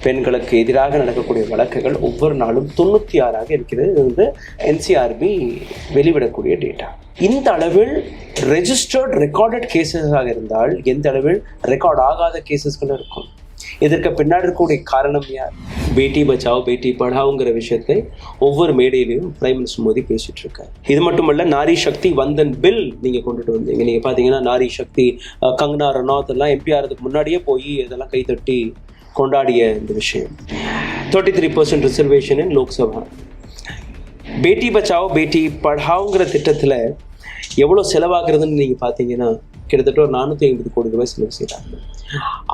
பெண்களுக்கு எதிராக நடக்கக்கூடிய வழக்குகள் ஒவ்வொரு நாளும் 96 இருக்கிறது. இது வந்து NCRB வெளிவிடக்கூடிய டேட்டா. இந்த அளவில் ரெஜிஸ்டர்ட் ரெக்கார்டட் கேசஸாக இருந்தால் எந்த அளவில் ரெக்கார்ட் ஆகாத கேசஸ்கள் இருக்கும்? இதற்கு பின்னாடி இருக்கக்கூடிய காரணம் யார்? பேட்டி பச்சாவோ பேட்டி படாவோங்கிற விஷயத்தை ஒவ்வொரு மேடையிலையும் பிரைம் மினிஸ்டர் மோடி பேசிட்டு இருக்காரு. இது மட்டுமல்ல, நாரி சக்தி வந்தன் பில் நீங்க கொண்டுட்டு வந்தீங்க. நீங்க பாத்தீங்கன்னா நாரி சக்தி, கங்கனா ரனாவத் எல்லாம் MP ஆகிறதுக்கு முன்னாடியே போய் இதெல்லாம் கைத்தட்டி கொண்டாடிய இந்த விஷயம். 33% ரிசர்வேஷன் இன் லோக்சபா. பேட்டி பச்சாவோ பேட்டி படாவோங்கிற திட்டத்தில் எவ்வளோ செலவாகிறதுன்னு நீங்கள் பார்த்தீங்கன்னா கிட்டத்தட்ட ஒரு 450 கோடி ரூபாய் செலவு செய்கிறாங்க.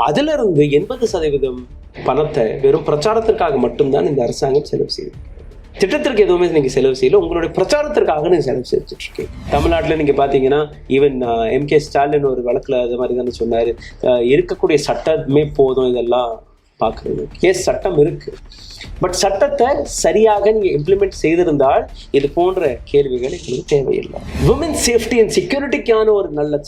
அதுல இருந்து 80% பணத்தை வெறும் பிரச்சாரத்திற்காக மட்டும்தான் இந்த அரசாங்கம் செலவு செய்யுது. திட்டத்திற்கு எதுவுமே நீங்க செலவு செய்யல, உங்களுடைய பிரச்சாரத்திற்காக நீங்க செலவு செஞ்சுட்டு இருக்கீங்க. தமிழ்நாட்டில் நீங்க பாத்தீங்கன்னா ஈவன் MK ஸ்டாலின் ஒரு வழக்குல அது மாதிரி தானே சொன்னாரு, இருக்கக்கூடிய சட்டமே போதும் இதெல்லாம் பார்க்குறது. சட்டம் இருக்கு, பட் சட்டத்தை சரியாக நீங்க இம்ப்ளிமெண்ட் செய்திருந்தால் இது போன்ற கேள்விகள் எங்களுக்கு தேவையில்லை. விமன் சேஃப்டி அண்ட் செக்யூரிட்டிக்கான ஒரு நல்ல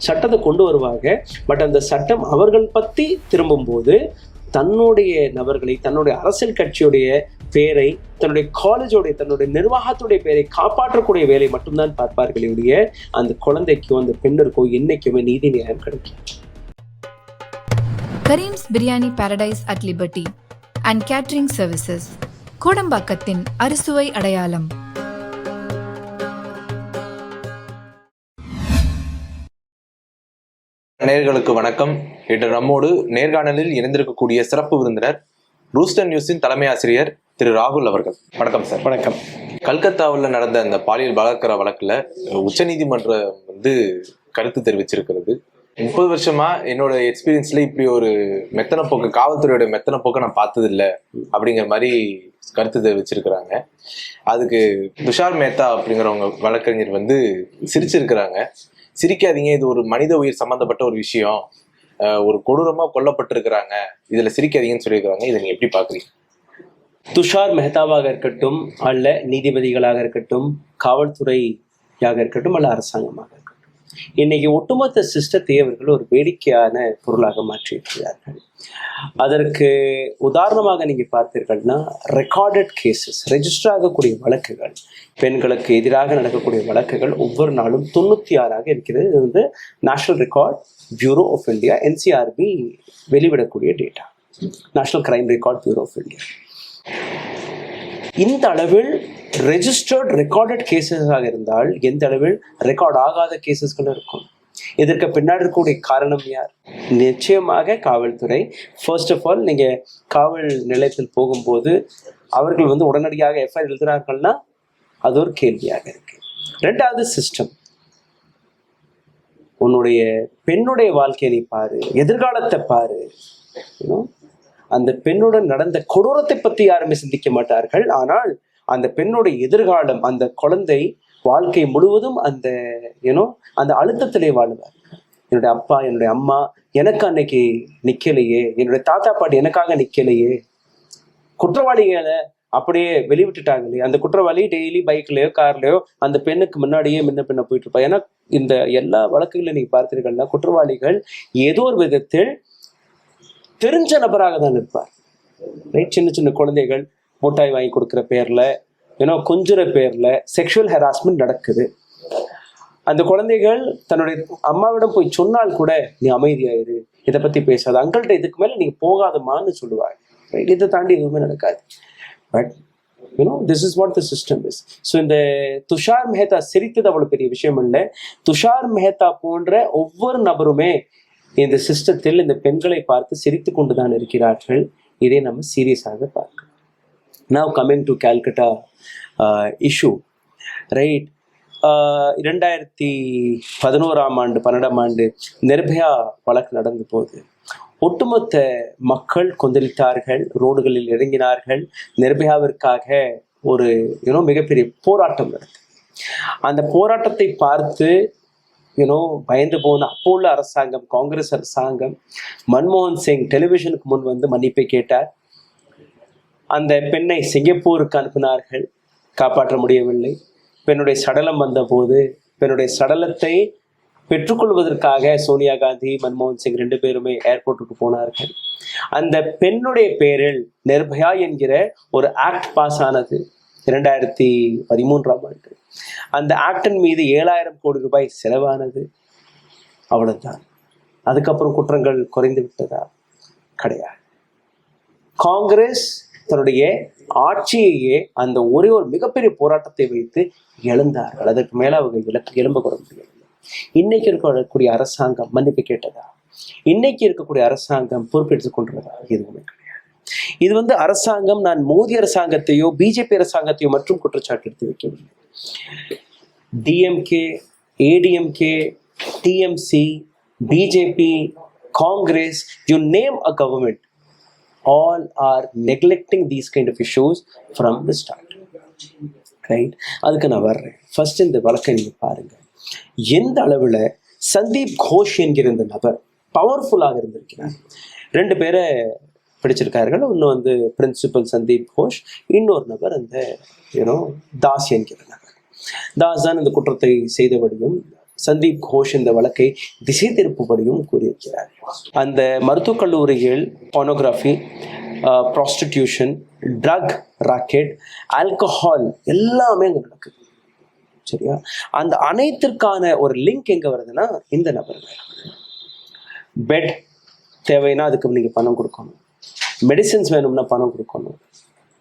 சட்டத்தை கொண்டு வருவாங்க. பட் அந்த சட்டம் அவர்கள் பற்றி திரும்பும் போது தன்னுடைய நபர்களை, தன்னுடைய அரசியல் கட்சியுடைய பேரை, தன்னுடைய காலேஜோடைய, தன்னுடைய நிர்வாகத்துடைய பேரை காப்பாற்றக்கூடிய வேலை மட்டும்தான் பார்ப்பார்களுடைய அந்த குழந்தைக்கோ அந்த பெண்ணிற்கோ என்னைக்குமே நீதி நியாயம் கிடைக்கும். Karim's biryani paradise at liberty and catering services, கோடம்பாக்கத்தின் அறுசுவை அடையாளம். நேயர்களுக்கு வணக்கம். இன்று நம்மோடு நேர்காணலில் இணைந்திருக்கக்கூடிய சிறப்பு விருந்தினர் ரூஸ்டர் நியூஸின் தலைமை ஆசிரியர் திரு ராகுல் அவர்கள். வணக்கம் சார். வணக்கம். கல்கத்தாவில் நடந்த அந்த பாலியல் பலாத்கார வழக்குல உச்சநீதிமன்றம் கருத்து தெரிவிச்சிருக்கிறது. 30 வருஷமா என்னோட எக்ஸ்பீரியன்ஸ்ல இப்படி ஒரு மெத்தன போக்கு, காவல்துறையோட மெத்தன போக்கை நான் பார்த்தது இல்லை அப்படிங்கிற மாதிரி கருத்து தெரிவிச்சிருக்கிறாங்க. அதுக்கு துஷார் மேத்தா அப்படிங்கிறவங்க வழக்கறிஞர் சிரிச்சிருக்கிறாங்க. சிரிக்காதீங்க, இது ஒரு மனித உயிர் சம்பந்தப்பட்ட ஒரு விஷயம், ஒரு கொடூரமா கொல்லப்பட்டிருக்கிறாங்க, இதுல சிரிக்காதீங்கன்னு சொல்லியிருக்கிறாங்க. இதை நீங்க எப்படி பாக்குறீங்க? துஷார் மெஹ்தாவாக இருக்கட்டும், அல்ல நீதிபதிகளாக இருக்கட்டும், காவல்துறையாக இருக்கட்டும், அல்ல அரசாங்கமாக இருக்கட்டும், இன்னைக்கு ஒட்டுமொத்த சிஸ்டத்தை அவர்கள் ஒரு வேடிக்கையான பொருளாக மாற்றியிருக்கிறார்கள். அதற்கு உதாரணமாக நீங்க பார்த்தீர்கள்னா ரெக்கார்டட் கேசஸ், ரெஜிஸ்டர் ஆகக்கூடிய வழக்குகள், பெண்களுக்கு எதிராக நடக்கக்கூடிய வழக்குகள் ஒவ்வொரு நாளும் 96 இருக்கிறது. இது வந்து national record bureau of India, NCRB வெளிவிடக்கூடிய data, national crime record bureau of India. இந்த அளவில் ரெஜிஸ்டர்ட் ரெக்கார்டட் கேசஸாக இருந்தால் எந்த அளவில் ரெக்கார்ட் ஆகாத கேசஸ்கள் இருக்கும்? இதற்கு பின்னாடி இருக்கக்கூடிய காரணம் யார்? நிச்சயமாக காவல்துறை. ஃபர்ஸ்ட் ஆஃப் ஆல், நீங்க காவல் நிலையத்தில் போகும்போது அவர்கள் உடனடியாக FIR எழுதுகிறார்கள்னா அது ஒரு கேள்வியாக இருக்கு. ரெண்டாவது சிஸ்டம். உன்னுடைய பெண்ணுடைய வாழ்க்கையை நீ பாரு, எதிர்காலத்தை பாரு. அந்த பெண்ணுடன் நடந்த கொடூரத்தை பத்தி யாருமே சிந்திக்க மாட்டார்கள். ஆனால் அந்த பெண்ணுடைய எதிர்காலம், அந்த குழந்தை வாழ்க்கை முழுவதும் அந்த அந்த அழுத்தத்திலே வாழுவார். என்னுடைய அப்பா, என்னுடைய அம்மா எனக்கு அன்னைக்கு நிக்கலையே, என்னுடைய தாத்தா பாட்டி எனக்காக நிக்கலையே, குற்றவாளிகளை அப்படியே வெளிவிட்டுட்டாங்களே, அந்த குற்றவாளி டெய்லி பைக்லயோ கார்லயோ அந்த பெண்ணுக்கு முன்னாடியே முன்ன பின்ன போயிட்டு இருப்பா. ஏன்னா இந்த எல்லா வழக்குகளையும் நீங்க பார்த்தீர்கள்னா குற்றவாளிகள் ஏதோ ஒரு விதத்தில் தெரிஞ்ச நபராக தான் இருப்பார். சின்ன சின்ன குழந்தைகள் மூட்டாய் வாங்கி கொடுக்குற பேர்ல, கொஞ்சுற பேர்ல செக்ஷுவல் ஹராஸ்மெண்ட் நடக்குது. அந்த குழந்தைகள் தன்னுடைய அம்மாவிடம் போய் சொன்னால் கூட நீ அமைதியாயிரு, இதை பத்தி பேசாத, அங்கள்கிட்ட இதுக்கு மேல நீங்க போகாதமான்னு சொல்லுவாங்க. இதை தாண்டி எதுவுமே நடக்காது. But this is what the system is. So இந்த துஷார் மெஹ்தா சிரித்தது அவ்வளவு பெரிய விஷயம் இல்லை. துஷார் மெஹ்தா போன்ற ஒவ்வொரு நபருமே இந்த சிஸ்டத்தில் இந்த பெண்களை பார்த்து சிரித்து கொண்டுதான் இருக்கிறார்கள். இதை நம்ம சீரியஸாக பார்க்கணும். Now coming to Calcutta issue, right? 2011 12 Nirbhaya வழக்கு நடந்த போது ஒட்டுமொத்த மக்கள் கொந்தளித்தார்கள், ரோடுகளில் இறங்கினார்கள். நிர்பயாவிற்காக ஒரு மிகப்பெரிய போராட்டம் நடந்தது. அந்த போராட்டத்தை பார்த்து பயந்து போன அப்போ உள்ள அரசாங்கம், காங்கிரஸ் அரசாங்கம், மன்மோகன் சிங் டெலிவிஷனுக்கு முன் மன்னிப்பை கேட்டார். அந்த பெண்ணை சிங்கப்பூருக்கு அனுப்பினார்கள், காப்பாற்ற முடியவில்லை. பெண்ணுடைய சடலம் வந்த போது பெண்ணுடைய சடலத்தை பெற்றுக்கொள்வதற்காக சோனியா காந்தி, மன்மோகன் சிங் 2 பேருமே ஏர்போர்ட்டுக்கு போனார்கள். அந்த பெண்ணுடைய பேரில் நிர்பயா என்கிற ஒரு ஆக்ட் பாஸ் ஆனது 2013ஆம் ஆண்டு. அந்த ஆக்டின் மீது 7,000 கோடி ரூபாய் செலவானது. அவ்வளவுதான். அதுக்கப்புறம் குற்றங்கள் குறைந்து விட்டதா? கிடையாது. காங்கிரஸ் தன்னுடைய ஆட்சியையே அந்த ஒரே ஒரு மிகப்பெரிய போராட்டத்தை வைத்து எழுந்தார்கள். அதற்கு மேல அவங்க எழும்ப கூட முடியவில்லை. இன்னைக்கு இருக்கக்கூடிய அரசாங்கம் மன்னிப்பு கேட்டதா? இன்னைக்கு இருக்கக்கூடிய அரசாங்கம் பொறுப்பெடுத்துக் கொள்றதா? எதுவுமே கிடையாது. இது அரசாங்கம், நான் மோடி அரசாங்கத்தையோ பிஜேபி அரசாங்கத்தையோ மற்றும் குற்றச்சாட்டு எடுத்து வைக்கவில்லை. DMK, ADMK, TMC, BJP, Congress, you name a government, all are neglecting these kind of issues from the start. Right? அதுக்கு நான் வர்றேன். ஃபர்ஸ்ட் இந்த வழக்கை நீங்க பாருங்க. எந்த அளவுல சந்தீப் கோஷ் என்கிற இந்த நபர் பவர்ஃபுல்லாக இருந்திருக்கிறார். 2 பேரை பிடிச்சிருக்கார்கள். ஒன்று பிரின்சிபல் சந்தீப் கோஷ், இன்னொரு நபர் அந்த தாஸ் என்கிற நபர். தாஸ் தான் இந்த குற்றத்தை செய்தபடியும் சந்தீப் கோஷ் இந்த வழக்கை திசை திருப்புபடியும் கூறியிருக்கிறார். அந்த மருத்துவக் கல்லூரிகள் pornography, prostitution, drug racket, alcohol எல்லாமே அங்கே நடக்குது. சரியா? அந்த அனைத்திற்கான ஒரு லிங்க் எங்க வருதுன்னா இந்த நபர். பெட் தேவைன்னா அதுக்கு நீங்க பணம் கொடுக்கணும், மெடிசின்ஸ் வேணும்னா பணம் கொடுக்கணும்,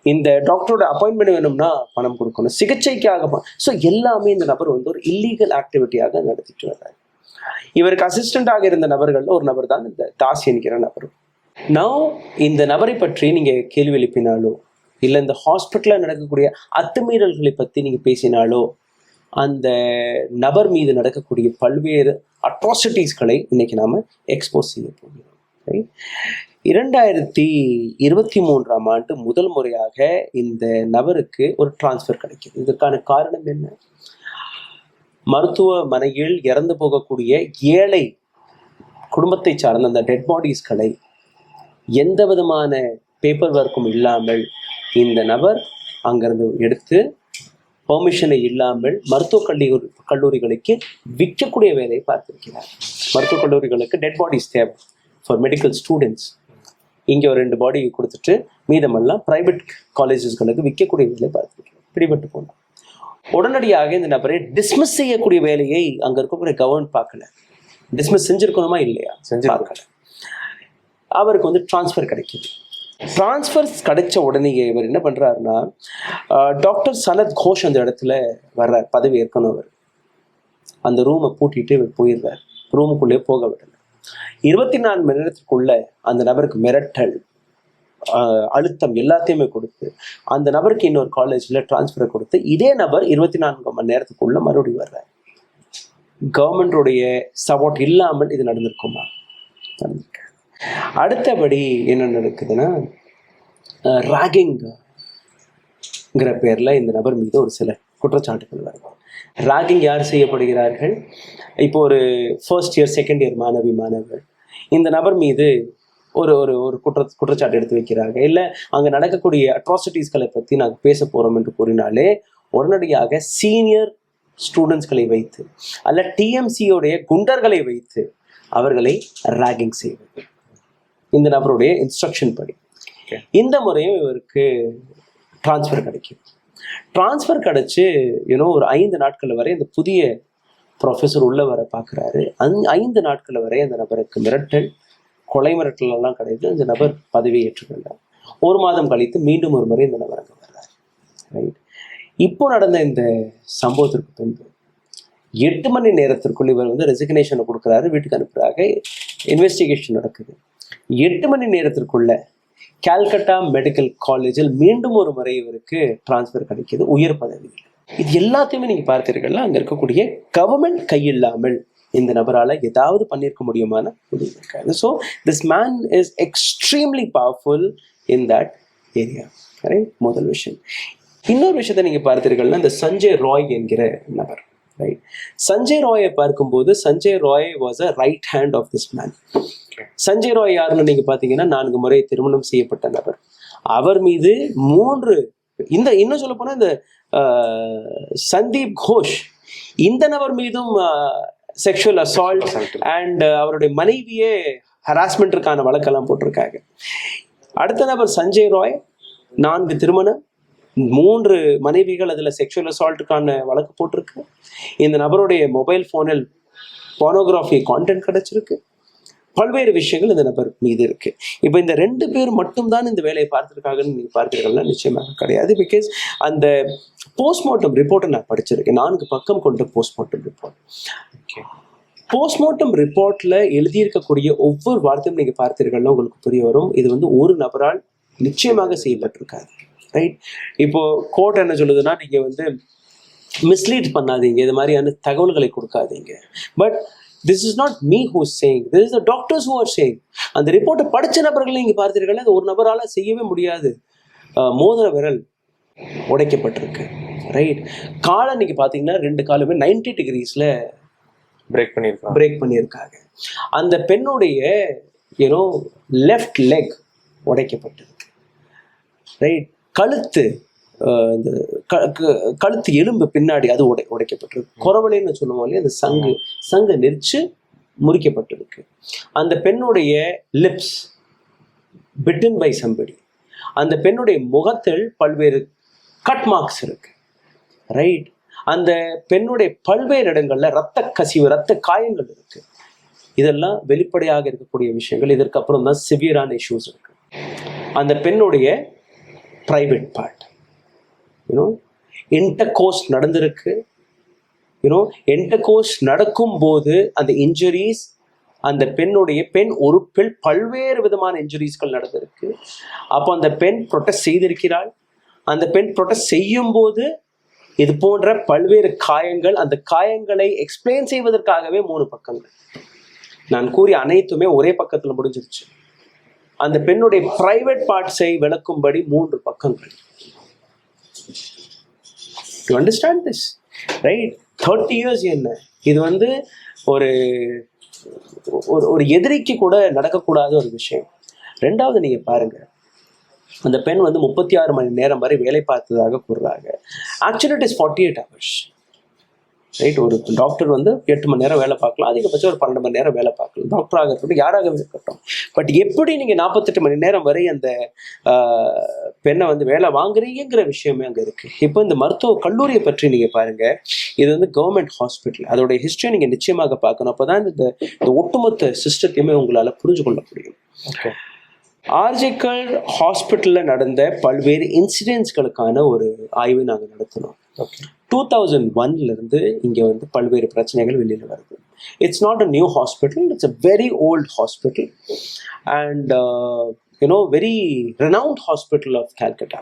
இந்த டாக்டரோட அப்பாயின்மெண்ட் வேணும்னா பணம் கொடுக்கணும், சிகிச்சைக்காக. ஸோ எல்லாமே இந்த நபர் ஒரு இல்லீகல் ஆக்டிவிட்டியாக நடத்திட்டு வர்றாரு. இவருக்கு அசிஸ்டண்டாக இருந்த நபர்கள் ஒரு நபர் தான் இந்த தாஸ் என்கிற நபர். நான் இந்த நபரை பற்றி நீங்க கேள்வி எழுப்பினாலோ, இல்லை இந்த ஹாஸ்பிட்டலில் நடக்கக்கூடிய அத்துமீறல்களை பற்றி நீங்க பேசினாலோ, அந்த நபர் மீது நடக்கக்கூடிய பல்வேறு அட்ராசிட்டிஸ்களை இன்னைக்கு நாம எக்ஸ்போஸ் செய்ய போகிறோம். 2023ஆம் ஆண்டு முதல் முறையாக இந்த நபருக்கு ஒரு டிரான்ஸ்ஃபர் கிடைக்குது. இதற்கான காரணம் என்ன? மருத்துவமனையில் இறந்து போகக்கூடிய ஏழை குடும்பத்தை சார்ந்த அந்த டெட் பாடிஸ்களை எந்த விதமான பேப்பர் ஒர்க்கும் இல்லாமல் இந்த நபர் அங்கிருந்து எடுத்து பெர்மிஷனை இல்லாமல் மருத்துவக் கல்லூரிகளுக்கு விற்கக்கூடிய வேலையை பார்த்திருக்கிறார். மருத்துவக் கல்லூரிகளுக்கு டெட் பாடிஸ் தேவை ஃபார் மெடிக்கல் ஸ்டூடெண்ட்ஸ். இங்கே ஒரு 2 பாடி கொடுத்துட்டு மீதமெல்லாம் பிரைவேட் காலேஜஸ்களுக்கு விற்கக்கூடிய வேலையை பார்த்துருக்கேன். பிடிபட்டு போனோம். உடனடியாக இந்த நபரை டிஸ்மிஸ் செய்யக்கூடிய வேலையை அங்கே இருக்கக்கூடிய கவர்மெண்ட் பார்க்கல. டிஸ்மிஸ் செஞ்சிருக்கணுமா இல்லையா? பார்க்கல. அவருக்கு டிரான்ஸ்ஃபர் கிடைக்குது. டிரான்ஸ்ஃபர்ஸ் கிடைச்ச உடனே இவர் என்ன பண்றாருன்னா, டாக்டர் சனத் கோஷ் அந்த இடத்துல வர்றார். பதவி ஏற்கனவே அவர் அந்த ரூமை பூட்டிட்டு இவர் போயிடுறார். ரூமுக்குள்ளே போக விடல. 24 மணி நேரத்துக்குள்ள அந்த நபருக்கு மிரட்டல், அழுத்தம் எல்லாத்தையுமே கொடுத்து அந்த நபருக்கு இன்னொரு காலேஜ்ல டிரான்ஸ்ஃபர் கொடுத்து இதே நபர் 24 மணி நேரத்துக்குள்ள மறுபடியும் வர்றார். கவர்மெண்டோடைய சப்போர்ட் இல்லாமல் இது நடந்திருக்குமா? நடந்திருக்க. அடுத்தபடி என்ன நடக்குதுன்னா, ராகிங்ங்கிற பேர்ல இந்த நபர் மீது ஒரு சில குற்றச்சாட்டுகள் வருது. ராகிங் யார் செய்யப்படுகிறார்கள்? இப்போ ஒரு ஃபர்ஸ்ட் இயர் செகண்ட் இயர் மாணவர்கள் இந்த நபர் மீது ஒரு ஒரு ஒரு குற்றச்சாட்டு எடுத்து வைக்கிறாங்க. இல்லை அங்கே நடக்கக்கூடிய அட்ராசிட்டிஸ்களை பற்றி நாங்கள் பேச போகிறோம் என்று கூறினாலே உடனடியாக சீனியர் ஸ்டூடெண்ட்ஸ்களை வைத்து அல்ல டிஎம்சியோடைய குண்டர்களை வைத்து அவர்களை ராகிங் செய்வது இந்த நபருடைய இன்ஸ்ட்ரக்ஷன் படி. இந்த முறையும் இவருக்கு டிரான்ஸ்ஃபர் கிடைக்கும். டிரான்ஸ்ஃபர் கிடைச்சு ஒரு 5 நாட்கள் வரை இந்த புதிய ப்ரொஃபஸர் உள்ள வர பார்க்குறாரு. 5 நாட்கள் வரை அந்த நபருக்கு மிரட்டல், கொலை மிரட்டல் எல்லாம் கிடையாது. இந்த நபர் பதவியை ஏற்றுக்கொண்டார். 1 மாதம் கழித்து மீண்டும் ஒரு முறை இந்த நபர் அங்கே வர்றார். ரைட். இப்போ நடந்த இந்த சம்பவத்திற்கு பின்பு 8 மணி நேரத்திற்குள் இவர் ரெசிக்னேஷனை கொடுக்குறாரு, வீட்டுக்கு அனுப்புறாங்க. இன்வெஸ்டிகேஷன் நடக்குது. 8 மணி நேரத்திற்குள்ள கால்கட்டா மெடிக்கல் காலேஜில் மீண்டும் ஒரு முறை இவருக்கு டிரான்ஸ்ஃபர் கிடைக்கிது, உயர் பதவி. இது எல்லாத்தையுமே நீங்க பார்த்தீர்கள்னா அங்க இருக்கக்கூடிய கவர்மெண்ட் கையில்லாமல் இந்த நபரால ஏதாவது பண்ணியிருக்க முடியுமான முடிவு இருக்காது. So this man is extremely powerful in that area. Right. முதல் விஷயம். இன்னொரு விஷயத்தை நீங்க பார்த்தீர்கள்னா இந்த சஞ்சய் ராய் என்கிற நபர். ரைட். சஞ்சய் ராயை பார்க்கும்போது Sanjay Roy was a right hand of this man. Sanjay Roy யாருன்னு நீங்க பாத்தீங்கன்னா 4 முறை திருமணம் செய்யப்பட்ட நபர். அவர் மீது 3 இன்னும் சொல்ல போனா இந்த சந்தீப் கோஷ் இந்த நபர் மீதும் செக்ஷுவல் அசால்ட் அண்ட் அவருடைய மனைவியே ஹராஸ்மெண்ட்டுக்கான வழக்கெல்லாம் போட்டிருக்காங்க. அடுத்த நபர் சஞ்சய் ராய், 4 திருமணம், 3 மனைவிகள், அதில் செக்ஷுவல் அசால்ட்டுக்கான வழக்கு போட்டிருக்கு. இந்த நபருடைய மொபைல் ஃபோனில் போனோகிராஃபி கான்டென்ட் கிடைச்சிருக்கு. பல்வேறு விஷயங்கள் இந்த நபர் மீது இருக்கு. இப்போ இந்த 2 பேர் மட்டும்தான் இந்த வேலையை பார்த்துருக்காங்கன்னு நீங்க பார்த்தீர்கள்னா நிச்சயமாக கிடையாது. பிகாஸ் அந்த போஸ்ட்மார்ட்டம் ரிப்போர்ட்டை நான் படிச்சிருக்கேன். 4 பக்கம் கொண்ட போஸ்ட்மார்ட்டம் ரிப்போர்ட். போஸ்ட்மார்ட்டம் ரிப்போர்ட்ல எழுதியிருக்கக்கூடிய ஒவ்வொரு வார்த்தையும் நீங்க பார்த்தீர்கள்னா உங்களுக்கு புரிய வரும். இது வந்து ஒரு நபரால் நிச்சயமாக செய்யப்பட்டிருக்காது. ரைட்? இப்போ கோர்ட் என்ன சொல்லுதுன்னா, நீங்க வந்து மிஸ்லீட் பண்ணாதீங்க, இது மாதிரியான தகவல்களை கொடுக்காதீங்க. But this is not me who's saying, this is the doctors who are saying. அந்த ரிப்போர்ட்டை படிச்ச நபர்கள் நீங்க பார்த்தீர்கள், அது ஒரு நபரால செய்யவே முடியாது. மோதிர விரல் உடைக்கப்பட்டிருக்கு. ரைட்? காலை நீங்க பாத்தீங்கன்னா 2 காலுமே 90 டிகிரிஸ்ல பிரேக் பண்ணியிருக்காங்க. அந்த பெண்ணுடைய லெஃப்ட் லெக் உடைக்கப்பட்டிருக்கு. ரைட்? இந்த கழுத்து எலும்பு பின்னாடி அது உடைக்கப்பட்டிருக்கு. குறவலைன்னு சொல்லுவோம் இல்லையா, அந்த சங்கு நெரிச்சு முறிக்கப்பட்டிருக்கு. அந்த பெண்ணுடைய லிப்ஸ் பிட்டன் பை சம்படி. அந்த பெண்ணுடைய முகத்தில் பல்வேறு கட் மார்க்ஸ் இருக்கு. ரைட்? அந்த பெண்ணுடைய பல்வேறு இடங்கள்ல ரத்த காயங்கள் இருக்கு. இதெல்லாம் வெளிப்படையாக இருக்கக்கூடிய விஷயங்கள். இதற்கு அப்புறம் தான் சிவியரான இஷ்யூஸ் இருக்கு. அந்த பெண்ணுடைய பிரைவேட் பார்ட், இன்டர்கோர்ஸ் நடந்திருக்கு. இன்டர்கோர்ஸ் நடக்கும் போது அந்த இன்ஜுரிஸ், அந்த பெண் உறுப்பில் பல்வேறு விதமான இன்ஜுரிஸ்கள் நடந்திருக்கு. அப்போ அந்த பெண் ப்ரொடெஸ்ட் செய்திருக்கிறாள். அந்த பெண் ப்ரொடெஸ்ட் செய்யும் போது இது போன்ற பல்வேறு காயங்கள், அந்த காயங்களை எக்ஸ்பிளைன் செய்வதற்காகவே 3 பக்கங்கள். நான் கூறிய அனைத்துமே ஒரே பக்கத்துல முடிஞ்சிருச்சு. அந்த பெண்ணுடைய பிரைவேட் பார்ட்ஸை விளக்கும்படி 3 பக்கங்கள். You understand this, right? 30 years என்ன இது வந்து ஒரு எதிரிக்கு கூட நடக்கக்கூடாத ஒரு விஷயம். 2வது நீங்க பாருங்க, அந்த பெண் வந்து 36 மணி நேரம் வரை வேலை பார்த்ததாக கூறுறாங்க. Actually it is 48 hours. Right? ஒரு டாக்டர் வந்து 8 மணி நேரம் வேலை பார்க்கலாம், அதிகபட்சம் ஒரு 12 மணி நேரம் வேலை பார்க்கலாம், டாக்டராக இருக்கட்டும், யாராகவே இருக்கட்டும். பட் எப்படி நீங்க 48 மணி நேரம் வரை அந்த பெண்ணை வந்து வேலை வாங்குறீங்கிற விஷயமே அங்க இருக்கு. இப்போ இந்த மருத்துவ கல்லூரியை பற்றி நீங்க பாருங்க. இது வந்து கவர்மெண்ட் ஹாஸ்பிட்டல். அதோடைய ஹிஸ்டரி நீங்க நிச்சயமாக பார்க்கணும். அப்பதான் இந்த ஒட்டுமொத்த சிஸ்டத்தையுமே உங்களால புரிஞ்சு கொள்ள முடியும். ஆர்ஜிக்கல் ஹாஸ்பிட்டல்ல நடந்த பல்வேறு இன்சிடென்ட்ஸ்களுக்கான ஒரு ஆய்வை நாங்கள் நடத்தினோம். 2001 இருந்து இங்க வந்து பல்வேறு பிரச்சனைகள் வெளியில வருது. It's not a new hospital, it's a very old hospital and very renowned hospital of Calcutta.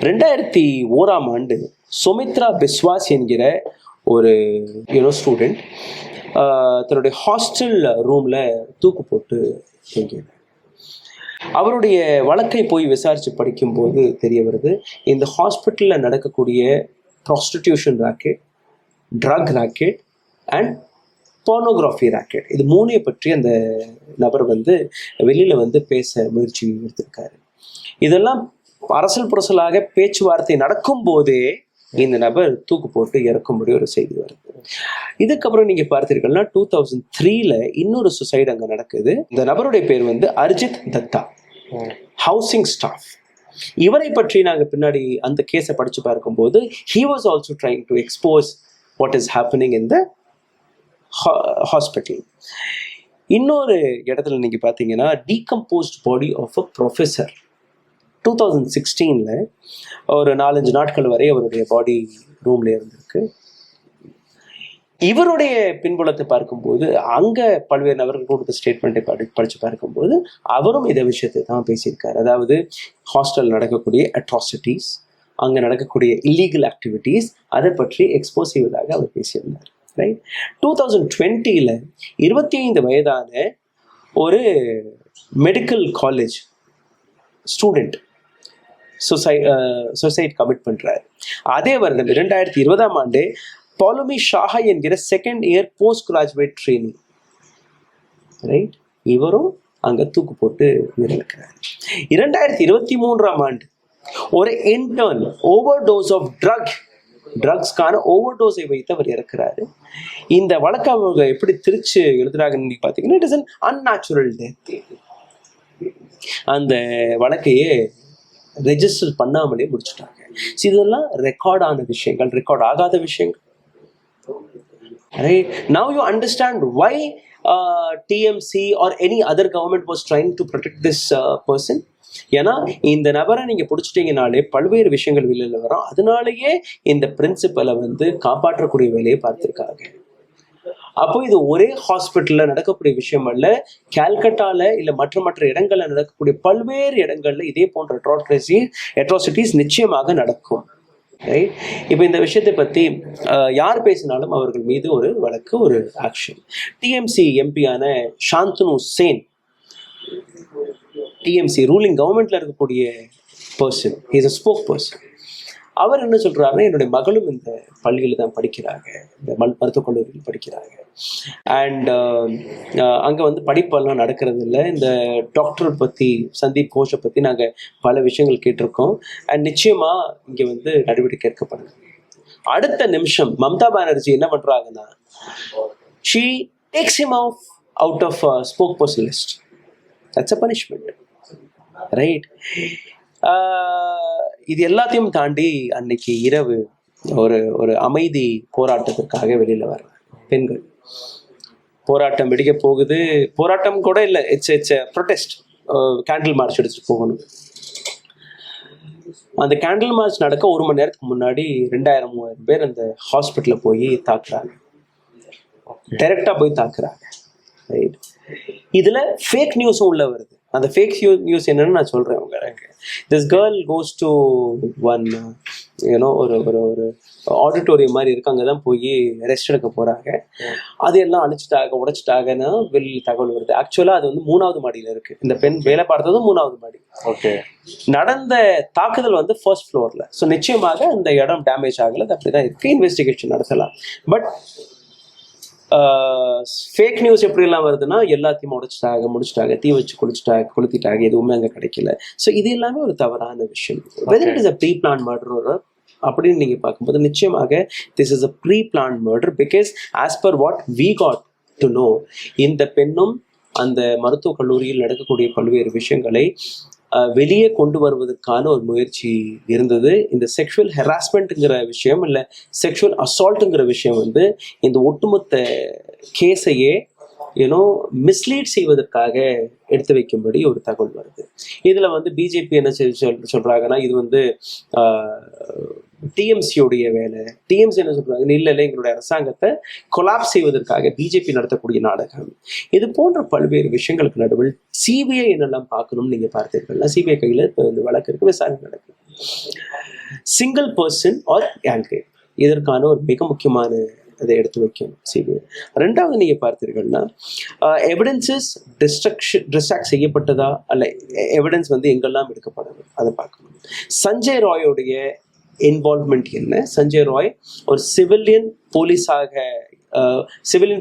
2001ஆம் ஆண்டு சுமித்ரா பிஸ்வாஸ் என்கிற ஒரு ஸ்டூடெண்ட் தன்னுடைய ஹாஸ்டல் ரூம்ல தூக்கு போட்டு தூங்கினார். அவருடைய வழக்கை போய் விசாரித்து படிக்கும்போது தெரிய வருது, இந்த ஹாஸ்பிட்டலில் நடக்கக்கூடிய prostitution racket, drug racket and pornography racket, இது 3 பற்றி அந்த நபர் வந்து வெளியில் வந்து பேச முயற்சி எடுத்திருக்காரு. இதெல்லாம் அரசல் புரசலாக பேச்சுவார்த்தை நடக்கும் போதே இந்த நபர் தூக்கு போட்டு இறக்கும்படி ஒரு செய்தி வருது. இதுக்கப்புறம் நீங்க பார்த்தீர்கள்னா 2003ல இன்னொரு சுசைடு அங்க நடக்குது. இந்த நபருடைய பேர் வந்து அர்ஜித் தத்தா, ஹவுசிங் ஸ்டாஃப். இவரை பற்றி நாங்க பின்னாடி அந்த கேஸை படிச்சு பார்க்கும்போது he was also trying to expose what is happening in the hospital. இன்னொரு இடத்துல நீங்க பாத்தீங்கன்னா decomposed body of a professor. 2016ல ஒரு 4-5 நாட்கள் வரை அவருடைய பாடி ரூம்ல இருந்திருக்கு. இவருடைய பின்புலத்தை பார்க்கும்போது அங்க பல்வேறு நபர்கள் கொடுத்த ஸ்டேட்மெண்ட்டை படிச்சு பார்க்கும்போது அவரும் இதை விஷயத்தை தான் பேசியிருக்காரு. அதாவது ஹாஸ்டல் நடக்கக்கூடிய அட்ராசிட்டிஸ், அங்க நடக்கக்கூடிய இல்லீகல் ஆக்டிவிட்டீஸ், அதை பற்றி எக்ஸ்போஸ் செய்வதாக அவர் பேசியிருந்தார். ரைட்? 2020ல 25 வயதான ஒரு medical college student suicide commit பண்றாரு. அதே வருடம் 2020ஆம் ஆண்டு பாலுமி ஷாஹா என்கிற 2nd year post graduate trainee, right, இவரும் அங்க தூக்கு போட்டு உயிரிழக்கிறார். 2023ஆம் ஆண்டு ஒரு intern overdose of drug ட்ரக்ஸ்க்கான ஓவர் டோஸை வைத்து அவர் இறக்குறாரு. இந்த வழக்கு அவங்க எப்படி திருச்சி எழுதுறாங்கன்னு பார்த்தீங்கன்னா, it is an unnatural death. அந்த வழக்கையே ரெஜிஸ்டர் பண்ணாமலே முடிச்சுட்டாங்க. இதெல்லாம் ரெக்கார்ட் ஆன விஷயங்கள், ரெக்கார்ட் ஆகாத விஷயங்கள். Right now you understand why TMC or any other government was trying to protect this person. ஏன்னா இந்த நபரை நீங்க பிடிச்சிட்டீங்கனாலே பல்வேறு விஷயங்கள் வெளியில வரும். அதனாலேயே இந்த பிரின்சிபலை வந்து காப்பாற்றக்கூடிய வேலையை பார்த்திருக்காங்க. அப்போ இது ஒரே ஹாஸ்பிட்டல்ல நடக்கக்கூடிய விஷயம் அல்ல, கால்கட்டால இல்ல மற்ற இடங்கள்ல நடக்கக்கூடிய பல்வேறு இடங்கள்ல இதே போன்ற அட்ராசிட்டிஸ் நிச்சயமாக நடக்கும். ரைட். இப்போ இந்த விஷயத்தை பற்றி யார் பேசினாலும் அவர்கள் மீது ஒரு வழக்கு, ஒரு ஆக்ஷன். டிஎம்சி எம்பியான சாந்தனு சேன், டிஎம்சி ரூலிங் கவர்மெண்ட்ல இருக்கக்கூடிய person, is a spokesperson. அவர் என்ன சொல்றாருன்னா, என்னுடைய மகளும் இந்த பள்ளியில் தான் படிக்கிறாங்க, இந்த மருத்துவக் கல்லூரியில் படிக்கிறாங்க. அண்ட் அங்கே வந்து படிப்பெல்லாம் நடக்கிறது இல்லை. இந்த டாக்டர் பற்றி, சந்தீப் கோஷை பற்றி நாங்கள் பல விஷயங்கள் கேட்டிருக்கோம். அண்ட் நிச்சயமாக இங்கே வந்து நடவடிக்கை எடுக்கப்படுது. அடுத்த நிமிஷம் மம்தா பானர்ஜி என்ன பண்ணுறாங்கன்னா, she takes him out of spokesperson list. That's a punishment. Right. இது எல்லாத்தையும் தாண்டி அன்னைக்கு இரவு ஒரு அமைதி போராட்டத்திற்காக வெளியில வர்றாங்க பெண்கள். போராட்டம் வெடிக்க போகுது. போராட்டம் கூட இல்லை, இட்ஸ் ப்ரொடெஸ்ட். கேண்டில் மார்ச் எடுத்துட்டு போகணும். அந்த கேண்டில் மார்ச் நடக்க 1 மணி நேரத்துக்கு முன்னாடி 2000-3000 பேர் அந்த ஹாஸ்பிட்டலில் போய் தாக்குறாங்க. டைரக்டா போய் தாக்குறாங்க. ரைட். இதுல ஃபேக் நியூஸும் உள்ள வருது. அந்த ஃபேக் நியூஸ் என்னன்னு நான் சொல்றேன் உங்களுக்கு. This girl goes to one ஒரு ஆடிட்டோரியம் மாதிரி இருக்கு, அங்கதான் போய் ரெஸ்ட் எடுக்க போறாங்க. அது எல்லாம் அழிச்சிட்டாங்க, உடைச்சிட்டாங்கன்னா வெளியில் தகவல் வருது. ஆக்சுவலா அது வந்து 3வது மாடியில இருக்கு. இந்த பெண் வேலை பார்த்ததும் 3வது மாடி. ஓகே. நடந்த தாக்குதல் வந்து 1st ஃப்ளோர்ல. ஸோ நிச்சயமாக அந்த இடம் டேமேஜ் ஆகல, அது அப்படிதான் இருக்கு. இன்வெஸ்டிகேஷன் நடத்தலாம். பட் ஃபேக் நியூஸ் எப்படிலாம் வருதுன்னா, எல்லாத்தையும் முடிச்சிட்டாங்க, தீ வச்சு கொளுத்திட்டாங்க, எதுவுமே அங்கே கிடைக்கல. ஸோ இது எல்லாமே ஒரு தவறான விஷயம். Whether it is a pre plan murder அப்படின்னு நீங்கள் பார்க்கும்போது நிச்சயமாக this is a pre plan murder. Because as per what we got to know, இந்த பெண்ணும் அந்த மருத்துவக் கல்லூரியில் நடக்கக்கூடிய பல்வேறு விஷயங்களை வெளியே கொண்டு வருவதற்கான ஒரு முயற்சி இருந்தது. இந்த செக்ஷுவல் ஹெராஸ்மெண்ட்டுங்கிற விஷயம் இல்லை, செக்ஷுவல் அசால்ட்டுங்கிற விஷயம் வந்து இந்த ஒட்டுமொத்த கேஸையே மிஸ்லீட் செய்வதற்காக எடுத்து வைக்கும்படி ஒரு தகவல் வருது. இதுல வந்து பிஜேபி என்ன சொல்றாங்கன்னா, இது வந்து டிஎம்சியோடைய வேலை. டிஎம்சி என்ன சொல்றாங்க, இல்லை எங்களுடைய அரசாங்கத்தை கொலாப்ஸ் செய்வதற்காக பிஜேபி நடத்தக்கூடிய நாடகம். இது போன்ற பல்வேறு விஷயங்களுக்கு நடுவில் சிபிஐ என்னெல்லாம் பார்க்கணும்னு நீங்க பார்த்தீர்கள்னா, சிபிஐ கையில இப்போ இந்த வழக்கு இருக்கு, விசாரணை நடக்குது. Single person or gang rape, இதற்கான ஒரு மிக முக்கியமான அதை எடுத்து வைக்கணும் சிபிஐ. 2வது நீங்க பார்த்தீர்கள்னா, எவிடன்சஸ் டிஸ்ட்ராக்ட் செய்யப்பட்டதா அல்ல, எவிடன்ஸ் வந்து எங்கெல்லாம் எடுக்கப்படணும் அதை பார்க்கணும். சஞ்சய் ராயோடைய இன்வால்வ்மெண்ட் என்ன? சஞ்சய் ராய் ஒரு சிவிலியன்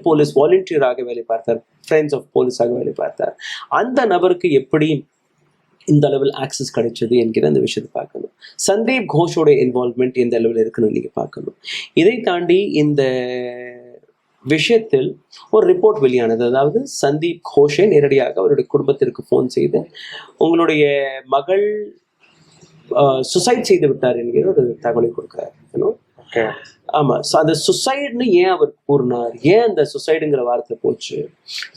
போலீஸ் வாலண்டியராக வேலை பார்த்தார், ஃப்ரெண்ட்ஸ் ஆஃப் போலீஸாக வேலை பார்த்தார். அந்த நபருக்கு எப்படி இந்த அளவில் ஆக்சஸ் கிடைச்சது என்கிற அந்த விஷயத்தை பார்க்கணும். சந்தீப் கோஷோட இன்வால்வ்மெண்ட் எந்த அளவில் இருக்குன்னு நீங்க பார்க்கணும். இதை தாண்டி இந்த விஷயத்தில் ஒரு ரிப்போர்ட் வெளியானது. அதாவது சந்தீப் கோஷை நேரடியாக அவருடைய குடும்பத்திற்கு ஃபோன் செய்து, உங்களுடைய மகள் சுசைட் செய்து விட்டார் என்கிற ஒரு தகவலை கொடுக்கிறார். ஆமா. அந்த சுசைடுன்னு ஏன் அவர் கூறினார், ஏன் அந்த சுசைடுங்கிற வார்த்தை போச்சு,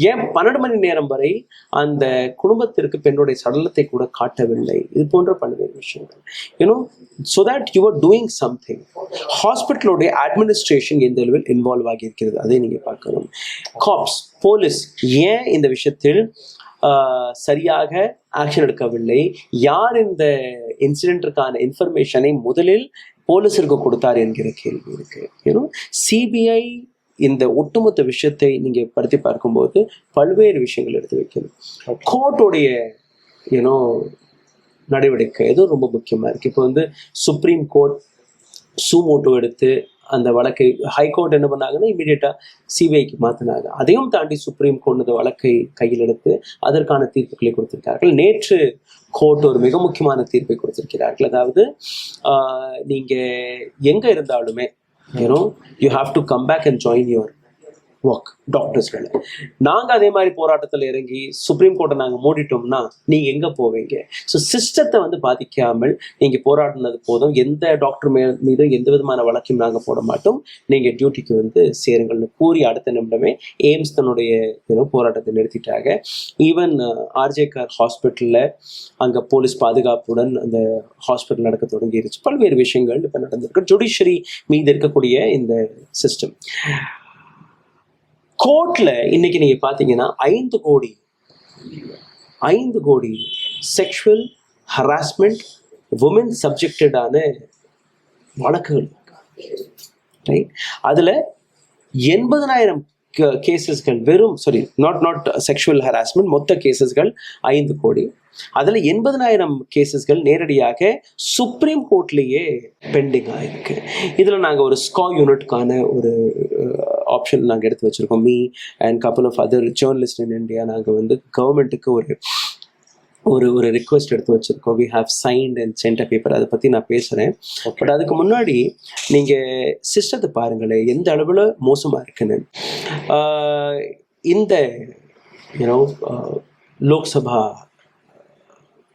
ஏன் 12 மணி நேரம் வரை அந்த குடும்பத்திற்கு பெண்ணுடைய சடலத்தை கூட காட்டவில்லை, இது போன்ற பல்வேறு விஷயங்கள். so that you are doing something. ஹாஸ்பிட்டலோடைய அட்மினிஸ்ட்ரேஷன் எந்த அளவில் இன்வால்வ் ஆகி இருக்கிறது அதை நீங்க பார்க்கணும். காப்ஸ், போலீஸ் ஏன் இந்த விஷயத்தில் சரியாக ஆக்ஷன் எடுக்கவில்லை, யார் இந்த இன்சிடென்ட்டுக்கான இன்ஃபர்மேஷனை முதலில் போலீஸிற்கு கொடுத்தார் என்கிற கேள்வி இருக்கு. சிபிஐ இந்த ஒட்டுமொத்த விஷயத்தை நீங்க படுத்தி பார்க்கும்போது பல்வேறு விஷயங்கள் எடுத்து வைக்கணும். கோர்ட்டோடைய நடவடிக்கை எதுவும் ரொம்ப முக்கியமா இருக்கு. இப்போ வந்து சுப்ரீம் கோர்ட் சூமோட்டோ எடுத்து அந்த வழக்கை ஹைகோர்ட் என்ன பண்ணாங்கன்னா இமீடியட்டாக சிபிஐக்கு மாற்றினாங்க. அதையும் தாண்டி சுப்ரீம் கோர்ட் அந்த வழக்கை கையில் எடுத்து அதற்கான தீர்ப்புகளை கொடுத்திருக்கார்கள். நேற்று கோர்ட் ஒரு மிக முக்கியமான தீர்ப்பை கொடுத்திருக்கிறார்கள். அதாவது நீங்கள் எங்கே இருந்தாலுமே you have to come back and join your work. டாக்டர்ஸ்கள் நாங்கள் அதே மாதிரி போராட்டத்தில் இறங்கி சுப்ரீம் கோர்ட்டை நாங்கள் மூடிட்டோம்னா நீங்கள் எங்கே போவீங்க? ஸோ சிஸ்டத்தை வந்து பாதிக்காமல் நீங்கள் போராடினது போதும், எந்த டாக்டர் மீதும் எந்த விதமான வழக்கையும் நாங்கள் போட மாட்டோம், நீங்கள் டியூட்டிக்கு வந்து சேருங்கள்னு கூறி அடுத்த நிமிடமே எய்ம்ஸ் தன்னுடைய போராட்டத்தை நிறுத்திட்டாங்க. ஈவன் ஆர்ஜேகர் ஹாஸ்பிட்டலில் அங்கே போலீஸ் பாதுகாப்புடன் அந்த ஹாஸ்பிட்டல் நடக்க தொடங்கிருச்சு. பல்வேறு விஷயங்கள் இப்போ நடந்திருக்கு. ஜுடிஷரி மீது இருக்கக்கூடிய இந்த சிஸ்டம் கோர்ட்ல இன்னைக்கு நீங்க பாத்தீங்கன்னா 5 கோடி செக்ஷுவல் ஹராஸ்மெண்ட் உமன் சப்ஜெக்டடான வழக்குகள். ரைட், அதுல 80,000 கேசஸ்கள் வெறும் நாட் செக்ஷுவல் ஹராஸ்மெண்ட் மொத்த கேசஸ்கள் 5 கோடி. அதில் 80,000 கேசஸ்கள் நேரடியாக சுப்ரீம் கோர்ட்லேயே பெண்டிங் ஆகிருக்கு. இதில் நாங்கள் ஒரு ஸ்கா யூனிட்கான ஒரு ஆப்ஷன் நாங்கள் எடுத்து வச்சுருக்கோம். Me and couple of other journalist in India நாங்கள் வந்து கவர்மெண்ட்டுக்கு ஒரு ரிக்வெஸ்ட் எடுத்து வச்சுருக்கோம். We have signed and sent a paper. அதை பற்றி நான் பேசுகிறேன். பட் அதுக்கு முன்னாடி நீங்கள் சிஸ்டத்தை பாருங்களேன் எந்த அளவில் மோசமாக இருக்குன்னு. இந்த லோக்சபா